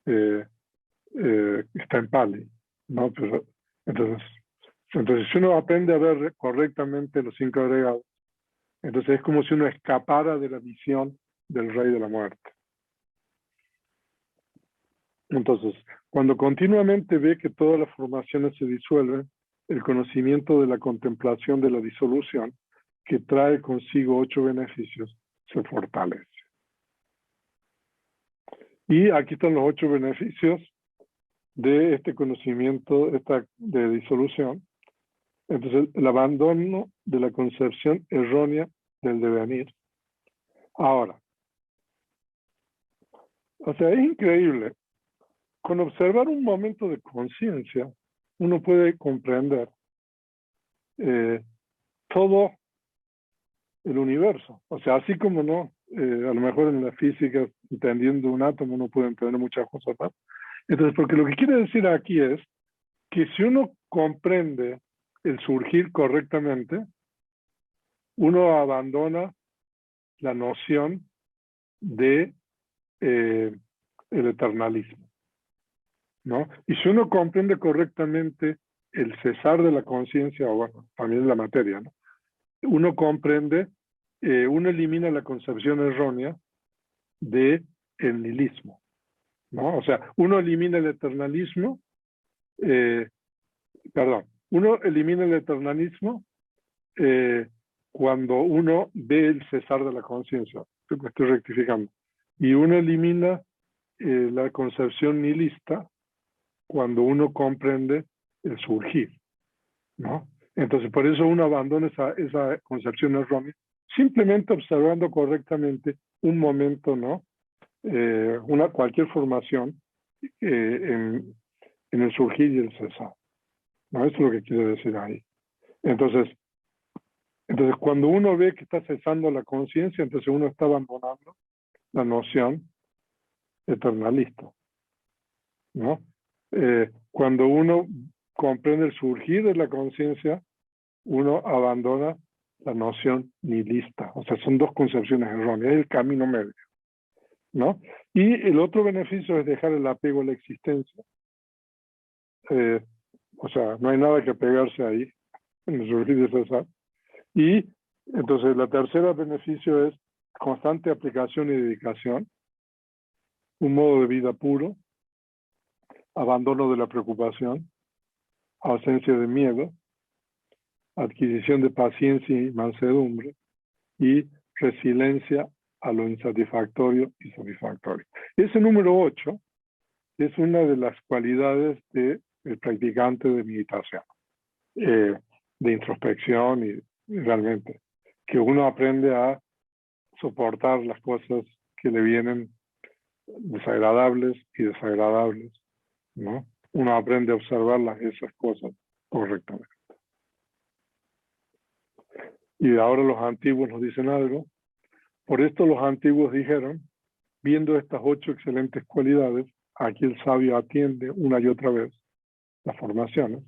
está en Pali, ¿no? Pero, entonces, si uno aprende a ver correctamente los 5 agregados, entonces es como si uno escapara de la visión del rey de la muerte. Entonces, cuando continuamente ve que todas las formaciones se disuelven, el conocimiento de la contemplación de la disolución, que trae consigo 8 beneficios, se fortalece. Y aquí están los 8 beneficios de este conocimiento de disolución. Entonces, el abandono de la concepción errónea del devenir. Ahora, o sea, es increíble. Con observar un momento de conciencia, uno puede comprender todo el universo. O sea, así como no, a lo mejor en la física, entendiendo un átomo, uno puede entender muchas cosas más. Entonces, porque lo que quiere decir aquí es que si uno comprende el surgir correctamente, uno abandona la noción de el eternalismo, ¿no? Y si uno comprende correctamente el cesar de la conciencia, o bueno, también la materia, ¿no?, uno comprende, uno elimina la concepción errónea de el nihilismo, ¿no? O sea, uno elimina el eternalismo, uno elimina el eternalismo cuando uno ve el cesar de la conciencia, estoy rectificando, y uno elimina la concepción nihilista cuando uno comprende el surgir, ¿no? Entonces, por eso uno abandona esa concepción errónea, simplemente observando correctamente un momento, ¿no? Cualquier formación en el surgir y el cesar, ¿no? Eso es lo que quiere decir ahí. Entonces, cuando uno ve que está cesando la conciencia, entonces uno está abandonando la noción eternalista, ¿no? Cuando uno comprende el surgir de la conciencia, uno abandona la noción nihilista. O sea, son dos concepciones erróneas, es el camino medio, ¿no? Y el otro beneficio es dejar el apego a la existencia. O sea, no hay nada que apegarse ahí, en el surgir de César. Y entonces la tercera beneficio es constante aplicación y dedicación, un modo de vida puro, abandono de la preocupación, ausencia de miedo, adquisición de paciencia y mansedumbre, y resiliencia a lo insatisfactorio y satisfactorio. Ese número 8 es una de las cualidades del practicante de meditación, de introspección y realmente, que uno aprende a soportar las cosas que le vienen desagradables y desagradables, ¿no? Uno aprende a observar esas cosas correctamente. Y ahora los antiguos nos dicen algo. Por esto los antiguos dijeron, viendo estas 8 excelentes cualidades, aquí el sabio atiende una y otra vez las formaciones,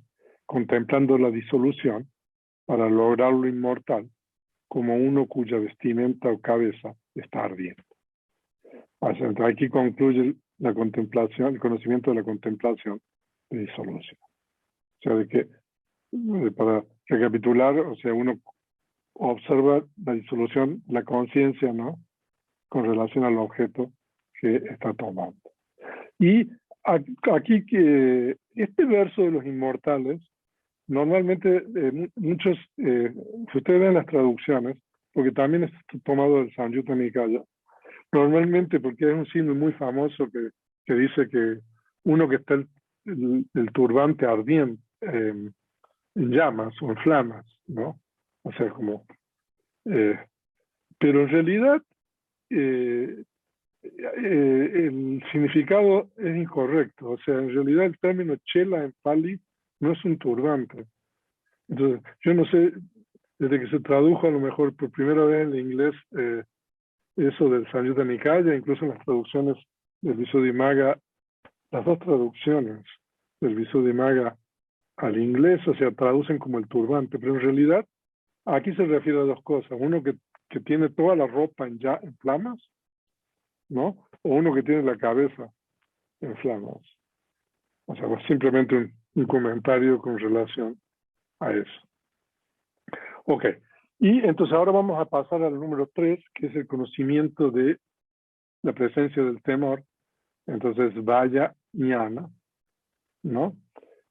contemplando la disolución para lograr lo inmortal, como uno cuya vestimenta o cabeza está ardiendo. Entonces, aquí concluye la contemplación, el conocimiento de la contemplación de disolución. O sea, de que, para recapitular, o sea, uno observa la disolución, la conciencia, ¿no?, con relación al objeto que está tomando. Y aquí que este verso de los inmortales, normalmente muchos, si ustedes ven las traducciones, porque también es tomado del Samyutta Nikaya, normalmente porque es un signo muy famoso que dice que uno que está el turbante ardiente, en llamas o en flamas, ¿no? O sea, como... pero en realidad el significado es incorrecto. O sea, en realidad el término chela en Pali no es un turbante. Entonces, yo no sé, desde que se tradujo a lo mejor por primera vez en inglés eso del Samyutta Nikaya, incluso en las traducciones del Visuddhimagga, las dos traducciones del Visuddhimagga al inglés, o sea, traducen como el turbante, pero en realidad aquí se refiere a dos cosas. Uno que tiene toda la ropa en flamas, ¿no? O uno que tiene la cabeza en flamas. O sea, simplemente un comentario con relación a eso. Ok. Y entonces ahora vamos a pasar al número 3, que es el conocimiento de la presencia del temor. Entonces, vaya ñana, ¿no?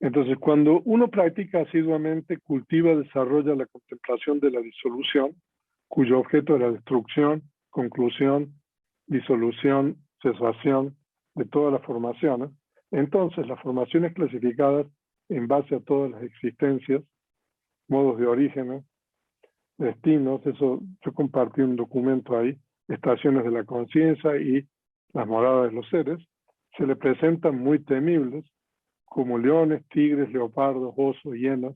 Entonces, cuando uno practica asiduamente, cultiva, desarrolla la contemplación de la disolución, cuyo objeto es la destrucción, conclusión, disolución, cesación de todas las formaciones. Entonces, las formaciones clasificadas en base a todas las existencias, modos de origen, destinos, eso yo compartí un documento ahí, estaciones de la conciencia y las moradas de los seres, se le presentan muy temibles, como leones, tigres, leopardos, osos, hienas,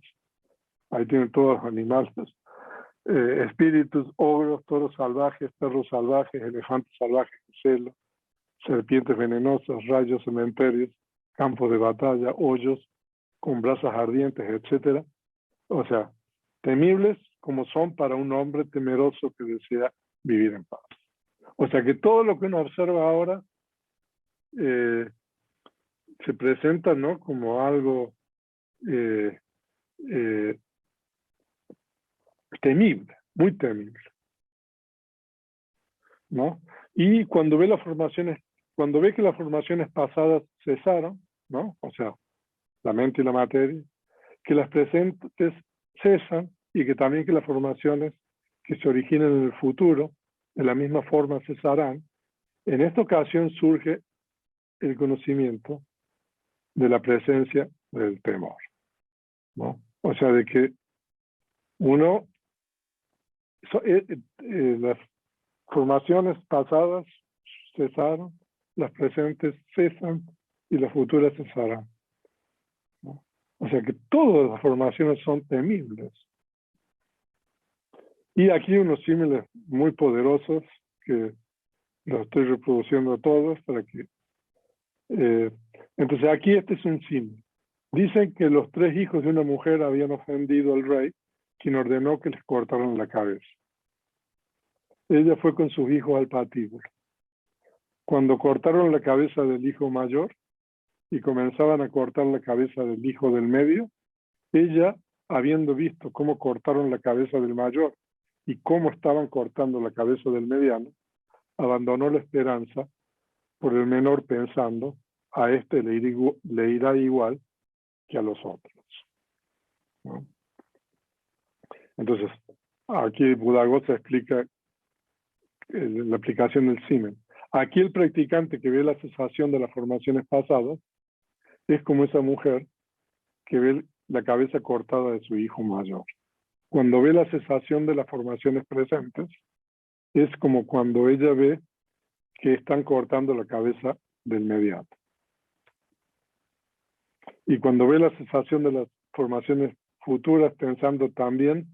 ahí tienen todos los animales, espíritus, ogros, toros salvajes, perros salvajes, elefantes salvajes, celos, serpientes venenosas, rayos, cementerios, campos de batalla, hoyos con brasas ardientes, etcétera. O sea, temibles como son para un hombre temeroso que desea vivir en paz. O sea que todo lo que uno observa ahora se presenta, ¿no?, como algo temible, muy temible, ¿no? Y cuando ve que las formaciones pasadas cesaron, ¿no? O sea, la mente y la materia, que las presentes cesan y que también que las formaciones que se originen en el futuro de la misma forma cesarán, en esta ocasión surge el conocimiento de la presencia del temor, ¿no? O sea, de que uno, las formaciones pasadas cesaron, las presentes cesan y las futuras cesarán, ¿no? O sea que todas las formaciones son temibles. Y aquí unos símiles muy poderosos que los estoy reproduciendo a todos para que... entonces aquí este es un símil. Dicen que los 3 hijos de una mujer habían ofendido al rey, quien ordenó que les cortaran la cabeza. Ella fue con sus hijos al patíbulo. Cuando cortaron la cabeza del hijo mayor y comenzaban a cortar la cabeza del hijo del medio, ella, habiendo visto cómo cortaron la cabeza del mayor y cómo estaban cortando la cabeza del mediano, abandonó la esperanza por el menor, pensando, a este le irá igual que a los otros, ¿no? Entonces, aquí Buddhaghosa explica la aplicación del simen. Aquí el practicante que ve la cesación de las formaciones pasadas es como esa mujer que ve la cabeza cortada de su hijo mayor. Cuando ve la cesación de las formaciones presentes, es como cuando ella ve que están cortando la cabeza del mediano. Y cuando ve la cesación de las formaciones futuras, pensando también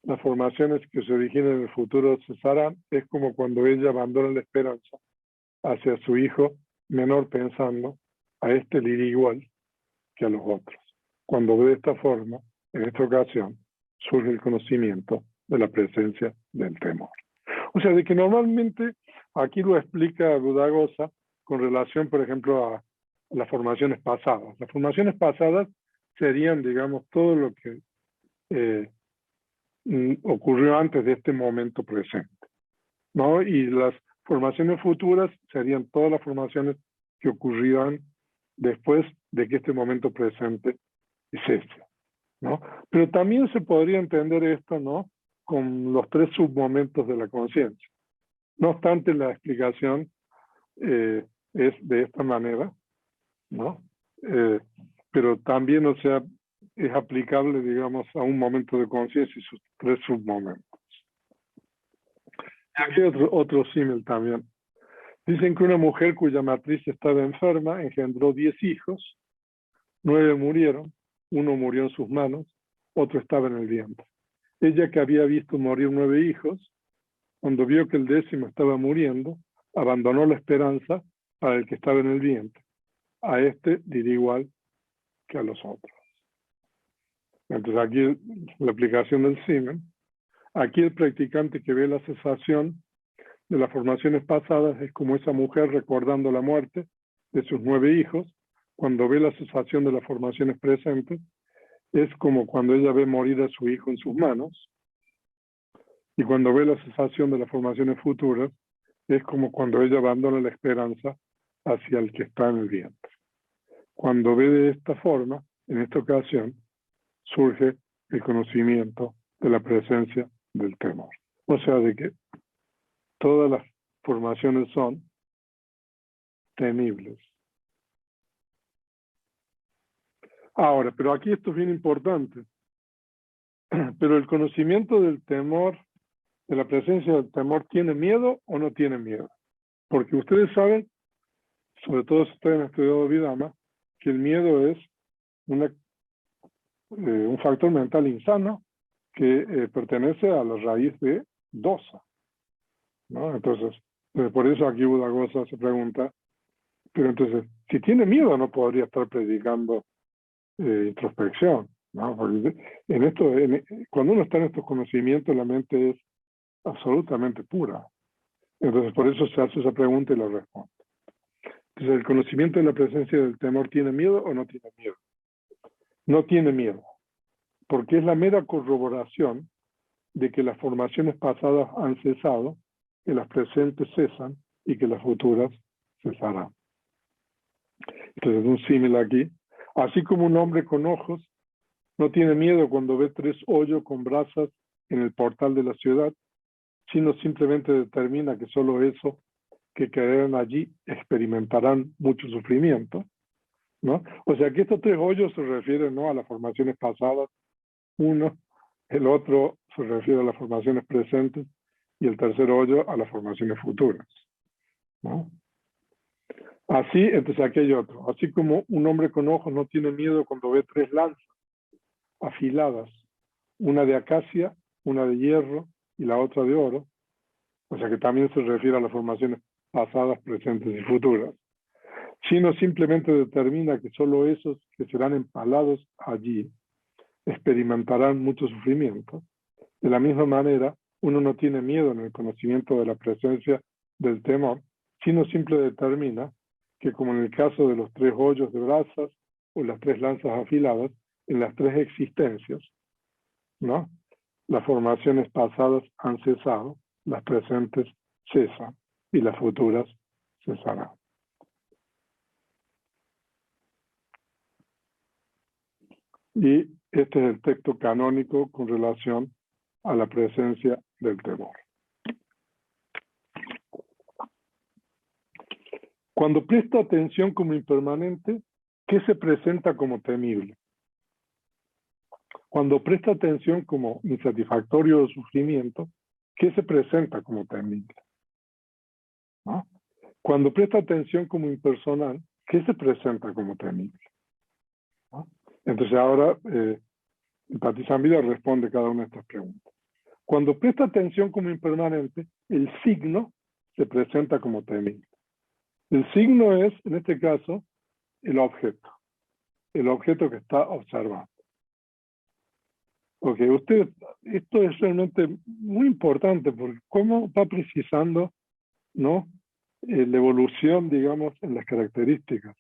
las formaciones que se originen en el futuro cesarán, es como cuando ella abandona la esperanza hacia su hijo menor, pensando, a este le irá igual que a los otros. Cuando ve de esta forma, en esta ocasión, surge el conocimiento de la presencia del temor. O sea, de que normalmente aquí lo explica Buddhaghosa con relación, por ejemplo, a las formaciones pasadas. Las formaciones pasadas serían, digamos, todo lo que ocurrió antes de este momento presente, ¿no? Y las formaciones futuras serían todas las formaciones que ocurrirán después de que este momento presente cese, ¿no? Pero también se podría entender esto, ¿no?, con los 3 submomentos de la conciencia. No obstante, la explicación es de esta manera, ¿no? Pero también, o sea, es aplicable, digamos, a un momento de conciencia y sus 3 submomentos. Aquí hay otro símil también. Dicen que una mujer cuya matriz estaba enferma engendró 10 hijos, 9 murieron, 1 murió en sus manos, otro estaba en el vientre. Ella, que había visto morir 9 hijos, cuando vio que el 10º estaba muriendo, abandonó la esperanza para el que estaba en el vientre. A este dirá igual que a los otros. Entonces aquí la aplicación del simen. Aquí el practicante que ve la cesación de las formaciones pasadas es como esa mujer recordando la muerte de sus 9 hijos. Cuando ve la cesación de las formaciones presentes, es como cuando ella ve morir a su hijo en sus manos. Y cuando ve la cesación de las formaciones futuras, es como cuando ella abandona la esperanza hacia el que está en el vientre. Cuando ve de esta forma, en esta ocasión, surge el conocimiento de la presencia del temor. O sea, de que todas las formaciones son temibles. Ahora, pero aquí esto es bien importante. Pero el conocimiento del temor, de la presencia del temor, ¿tiene miedo o no tiene miedo? Porque ustedes saben, sobre todo si ustedes han estudiado Vidama, que el miedo es un factor mental insano que pertenece a la raíz de dosa, ¿no? Entonces, por eso aquí Buddhaghosa se pregunta, pero entonces, si tiene miedo no podría estar predicando introspección, ¿no? Porque cuando uno está en estos conocimientos, la mente es absolutamente pura. Entonces, por eso se hace esa pregunta y la responde. Entonces, ¿el conocimiento de la presencia del temor tiene miedo o no tiene miedo? No tiene miedo, porque es la mera corroboración de que las formaciones pasadas han cesado, que las presentes cesan y que las futuras cesarán. Entonces, un símil aquí. Así como un hombre con ojos no tiene miedo cuando ve 3 hoyos con brasas en el portal de la ciudad, sino simplemente determina que solo eso que caerán allí experimentarán mucho sufrimiento, ¿no? O sea que estos 3 hoyos se refieren, ¿no?, a las formaciones pasadas, uno, el otro se refiere a las formaciones presentes y el tercer hoyo a las formaciones futuras, ¿no? Así, entonces aquí hay otro. Así como un hombre con ojos no tiene miedo cuando ve 3 lanzas afiladas, una de acacia, una de hierro y la otra de oro, o sea que también se refiere a las formaciones pasadas, presentes y futuras. sino simplemente determina que solo esos que serán empalados allí experimentarán mucho sufrimiento. De la misma manera, uno no tiene miedo en el conocimiento de la presencia del temor, sino simplemente determina que, como en el caso de los 3 hoyos de brasas o las 3 lanzas afiladas, en las 3 existencias, ¿no?, las formaciones pasadas han cesado, las presentes cesan y las futuras cesarán. Y este es el texto canónico con relación a la presencia del temor. Cuando presta atención como impermanente, ¿qué se presenta como temible? Cuando presta atención como insatisfactorio o sufrimiento, ¿qué se presenta como temible? ¿No? Cuando presta atención como impersonal, ¿qué se presenta como temible? ¿No? Entonces ahora Pati Zambida responde cada una de estas preguntas. Cuando presta atención como impermanente, el signo se presenta como temible. El signo es, en este caso, el objeto que está observando. Ok, esto es realmente muy importante porque cómo va precisando, ¿no?, la evolución, digamos, en las características.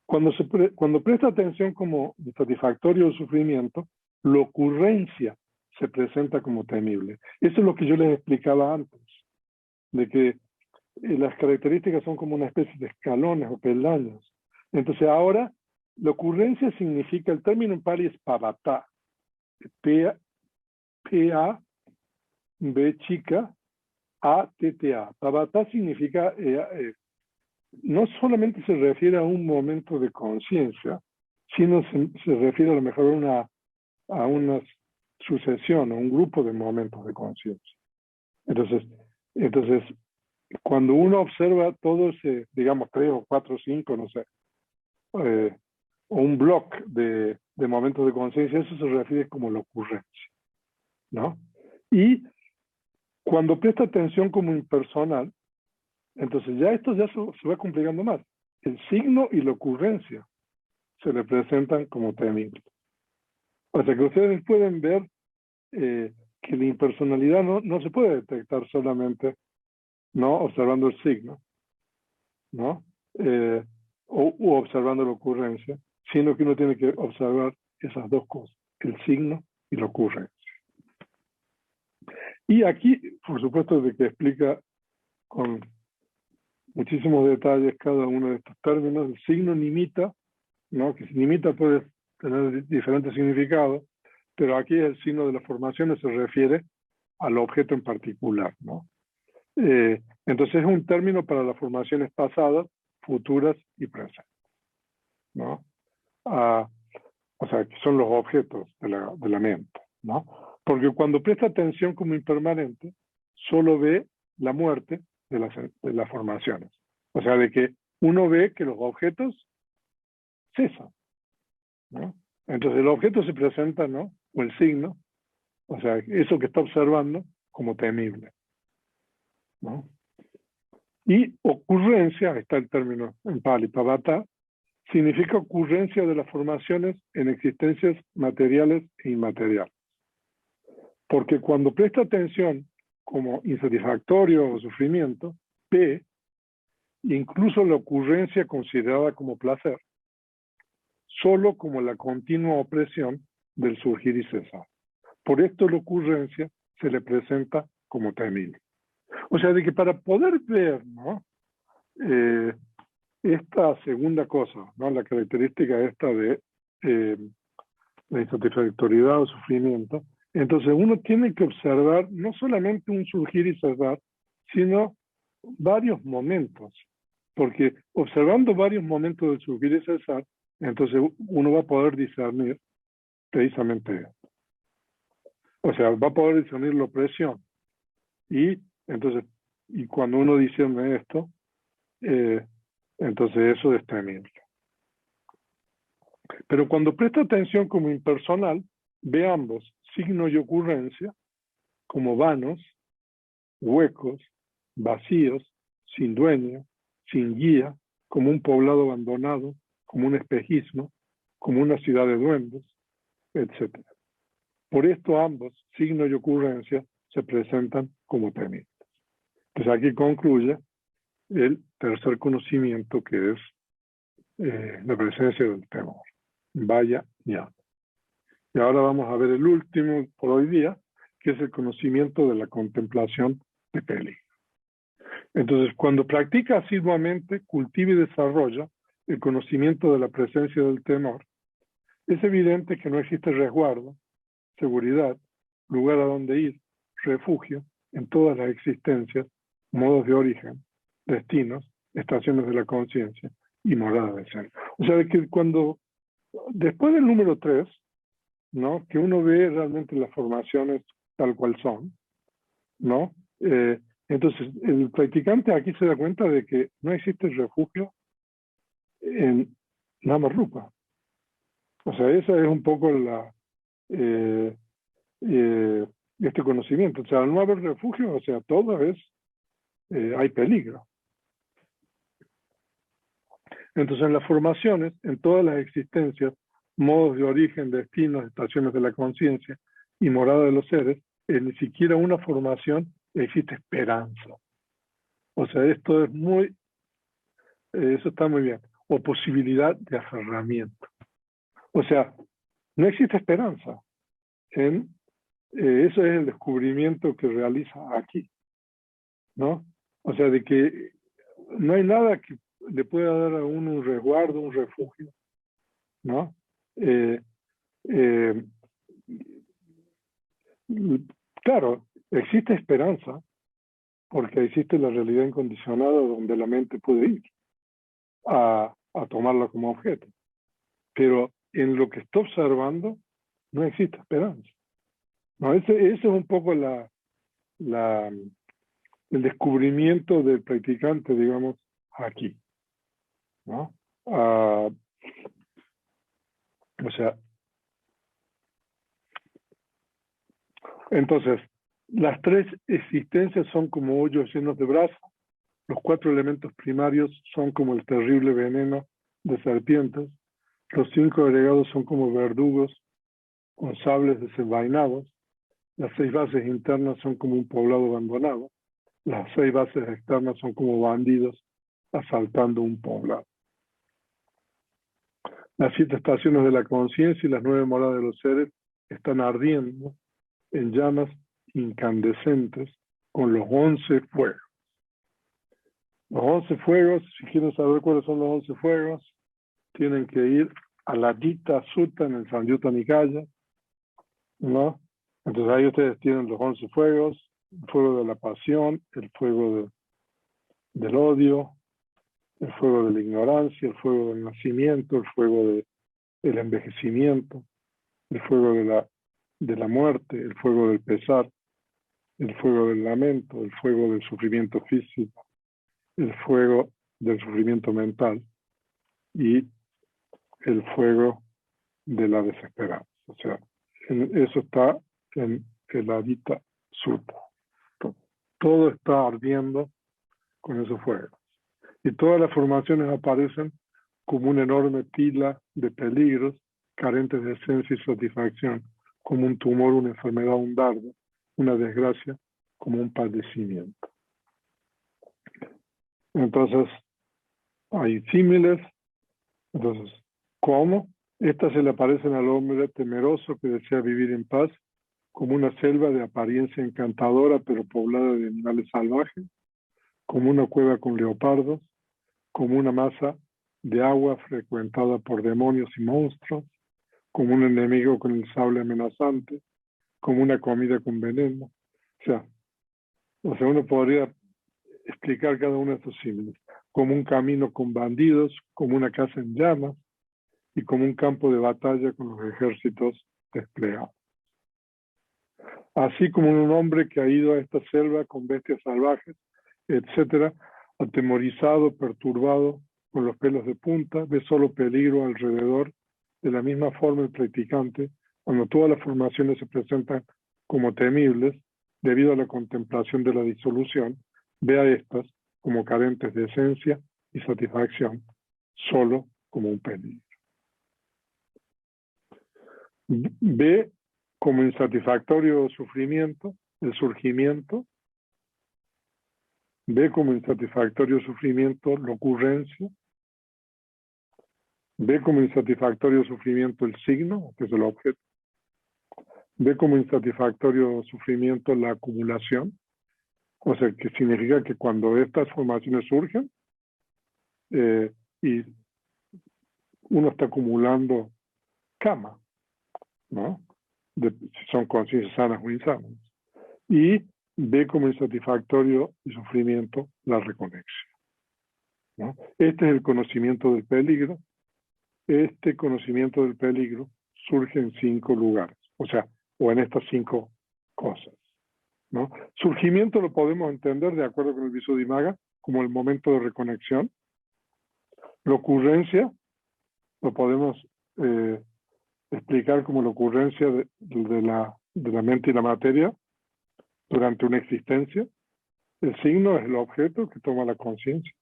Cuando presta atención como insatisfactorio o sufrimiento, la ocurrencia se presenta como temible. Eso es lo que yo les explicaba antes, de que las características son como una especie de escalones o peldaños. Entonces ahora, la ocurrencia significa, el término en pali es pavata, P-A, B chica, A-T-T-A. Pavata significa, no solamente se refiere a un momento de conciencia, sino se refiere a lo mejor a una sucesión, a un grupo de momentos de conciencia. Entonces, cuando uno observa todos, digamos, 3 o 4 o 5, no sé, o un bloque de momentos de conciencia, eso se refiere como la ocurrencia, ¿no? Y cuando presta atención como impersonal, entonces ya esto ya se va complicando más. El signo y la ocurrencia se le presentan como temibles. O sea que ustedes pueden ver que la impersonalidad no se puede detectar solamente, ¿no?, observando el signo, ¿no?, o observando la ocurrencia, sino que uno tiene que observar esas dos cosas, el signo y la ocurrencia. Y aquí, por supuesto, de que explica con muchísimos detalles cada uno de estos términos. El signo nimita, ¿no?, que nimita puede tener diferentes significados, pero aquí el signo de las formaciones se refiere al objeto en particular, ¿no? Entonces es un término para las formaciones pasadas, futuras y presentes, ¿no? O sea, que son los objetos de la mente, ¿no? Porque cuando presta atención como impermanente, solo ve la muerte de las formaciones. O sea, de que uno ve que los objetos cesan, ¿no? Entonces el objeto se presenta, ¿no?, o el signo, o sea, eso que está observando como temible, ¿no? Y ocurrencia, está el término en Pali, pavata, significa ocurrencia de las formaciones en existencias materiales e inmateriales. Porque cuando presta atención como insatisfactorio o sufrimiento, ve incluso la ocurrencia considerada como placer, solo como la continua opresión del surgir y cesar. Por esto la ocurrencia se le presenta como temible. O sea, de que para poder ver, ¿no?, esta segunda cosa, ¿no?, la característica esta de la insatisfactoriedad o sufrimiento, entonces uno tiene que observar no solamente un surgir y cesar, sino varios momentos. Porque observando varios momentos del surgir y cesar, entonces uno va a poder discernir precisamente esto. O sea, va a poder discernir la opresión. Y entonces, y cuando uno discierne esto, entonces eso es temible. Pero cuando presta atención como impersonal, ve ambos, signo y ocurrencia, como vanos, huecos, vacíos, sin dueño, sin guía, como un poblado abandonado, como un espejismo, como una ciudad de duendes, etc. Por esto ambos, signo y ocurrencia, se presentan como temibles. Entonces aquí concluye el tercer conocimiento, que es la presencia del temor. Vaya ya. Y ahora vamos a ver el último por hoy día, que es el conocimiento de la contemplación de peligro. Entonces, cuando practica asiduamente, cultiva y desarrolla el conocimiento de la presencia del temor, es evidente que no existe resguardo, seguridad, lugar a donde ir, refugio en todas las existencias, modos de origen, destinos, estaciones de la conciencia y moradas de ser. O sea, que cuando, después del número 3, ¿no? Que uno ve realmente las formaciones tal cual son, ¿no? Entonces, el practicante aquí se da cuenta de que no existe refugio en Namarupa. O sea, esa es un poco este conocimiento. O sea, al no haber refugio, o sea, todo es, hay peligro. Entonces, en las formaciones, en todas las existencias, modos de origen, destinos, estaciones de la conciencia y morada de los seres, en ni siquiera una formación existe esperanza. O sea, esto es muy, eso está muy bien. O posibilidad de aferramiento. O sea, no existe esperanza. Eso es el descubrimiento que realiza aquí, ¿no? O sea, de que no hay nada que le pueda dar a uno un resguardo, un refugio, ¿no? Eh, claro, existe esperanza porque existe la realidad incondicionada donde la mente puede ir a tomarla como objeto. Pero en lo que está observando no existe esperanza. No, ese es un poco el descubrimiento del practicante, digamos, aquí, ¿no? O sea, entonces, las tres existencias son como hoyos llenos de brasa, los 4 elementos primarios son como el terrible veneno de serpientes, los 5 agregados son como verdugos con sables desenvainados, las 6 bases internas son como un poblado abandonado, las 6 bases externas son como bandidos asaltando un poblado. Las 7 estaciones de la conciencia y las 9 moradas de los seres están ardiendo en llamas incandescentes con los 11 fuegos. Los 11 fuegos, si quieren saber cuáles son los 11 fuegos, tienen que ir a la Dita Sutta en el Samyutta Nikaya, ¿no? Entonces ahí ustedes tienen los 11 fuegos, el fuego de la pasión, el fuego del odio, el fuego de la ignorancia, el fuego del nacimiento, el fuego del envejecimiento, el fuego de la muerte, el fuego del pesar, el fuego del lamento, el fuego del sufrimiento físico, el fuego del sufrimiento mental y el fuego de la desesperanza. O sea, eso está en el Adita Sutta. Todo está ardiendo con esos fuegos. Y todas las formaciones aparecen como una enorme pila de peligros carentes de esencia y satisfacción, como un tumor, una enfermedad, un dardo, una desgracia, como un padecimiento. Entonces, hay símiles. Entonces, ¿cómo? Estas se le aparecen al hombre temeroso que desea vivir en paz, como una selva de apariencia encantadora pero poblada de animales salvajes, como una cueva con leopardos, como una masa de agua frecuentada por demonios y monstruos, como un enemigo con el sable amenazante, como una comida con veneno. O sea, uno podría explicar cada uno de estos símiles, como un camino con bandidos, como una casa en llamas y como un campo de batalla con los ejércitos desplegados. Así como un hombre que ha ido a esta selva con bestias salvajes, etcétera, atemorizado, perturbado, con los pelos de punta, ve solo peligro alrededor. De la misma forma el practicante, cuando todas las formaciones se presentan como temibles, debido a la contemplación de la disolución, ve a estas como carentes de esencia, y satisfacción solo como un peligro. Ve como insatisfactorio sufrimiento, el surgimiento. Ve como insatisfactorio sufrimiento la ocurrencia. Ve como insatisfactorio sufrimiento el signo, que es el objeto. Ve como insatisfactorio sufrimiento la acumulación. O sea, que significa que cuando estas formaciones surgen y uno está acumulando karma, ¿no? Si son conciencias sanas o insanas. Y ve como insatisfactorio y sufrimiento la reconexión, ¿no? Este es el conocimiento del peligro. Este conocimiento del peligro surge en 5 lugares, o sea, o en estas 5 cosas, ¿no? Surgimiento lo podemos entender, de acuerdo con el Visuddhimagga, como el momento de reconexión. La ocurrencia lo podemos explicar como la ocurrencia de la mente y la materia durante una existencia. El signo es el objeto que toma la conciencia.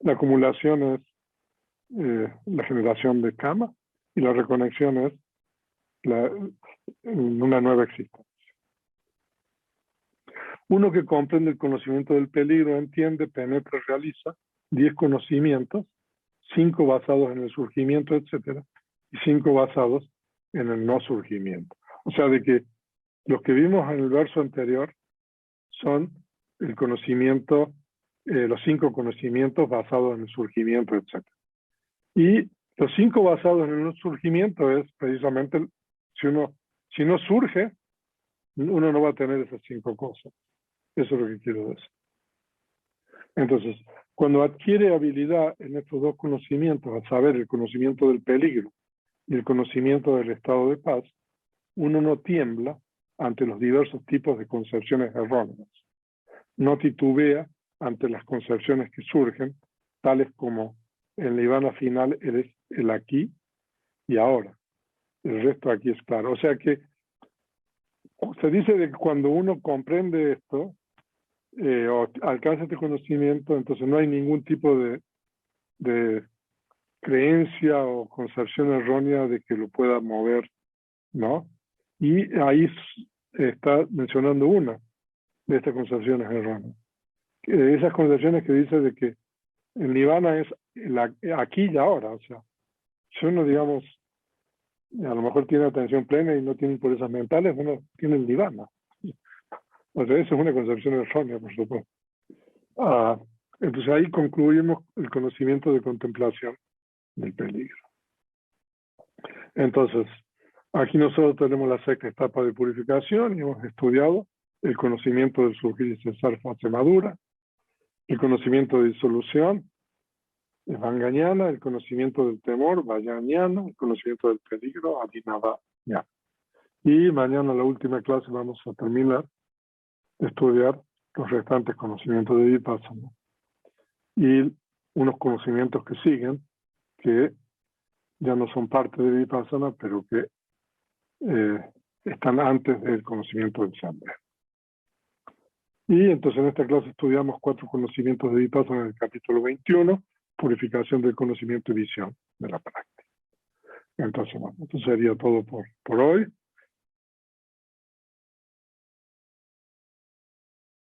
La acumulación es la generación de karma, y la reconexión es una nueva existencia. Uno que comprende el conocimiento del peligro entiende, penetra, realiza 10 conocimientos, 5 basados en el surgimiento, etc., y 5 basados en el no surgimiento. O sea, de que los que vimos en el verso anterior son el conocimiento, los 5 conocimientos basados en el surgimiento, etc. Y los 5 basados en el surgimiento es precisamente, si no surge, uno no va a tener esas 5 cosas. Eso es lo que quiero decir. Entonces, cuando adquiere habilidad en estos 2 conocimientos, a saber, el conocimiento del peligro y el conocimiento del estado de paz, uno no tiembla ante los diversos tipos de concepciones erróneas. No titubea ante las concepciones que surgen, tales como el nirvana final eres el aquí y ahora. El resto aquí es claro. O sea que se dice de que cuando uno comprende esto, o alcanza este conocimiento, entonces no hay ningún tipo de creencia o concepción errónea de que lo pueda mover, ¿no? Y ahí está mencionando una de estas concepciones erróneas. Esas concepciones que dice de que el nirvana es aquí y ahora. O sea, si uno, digamos, a lo mejor tiene atención plena y no tiene impurezas mentales, uno tiene el nirvana. O sea, eso es una concepción errónea, por supuesto. Entonces ahí concluimos el conocimiento de contemplación del peligro. Entonces, aquí nosotros tenemos la 6ª etapa de purificación y hemos estudiado el conocimiento del surgir y cesar fase madura, el conocimiento de disolución, es Vanganyana, el conocimiento del temor, Vajrayana, el conocimiento del peligro, Adinavanyana. Y mañana, la última clase, vamos a terminar de estudiar los restantes conocimientos de Vipassana y unos conocimientos que siguen, que ya no son parte de Vipassana, pero que están antes del conocimiento del Sambhava. Y entonces en esta clase estudiamos 4 conocimientos de Vipassana en el capítulo 21, purificación del conocimiento y visión de la práctica. Entonces, bueno, esto sería todo por hoy.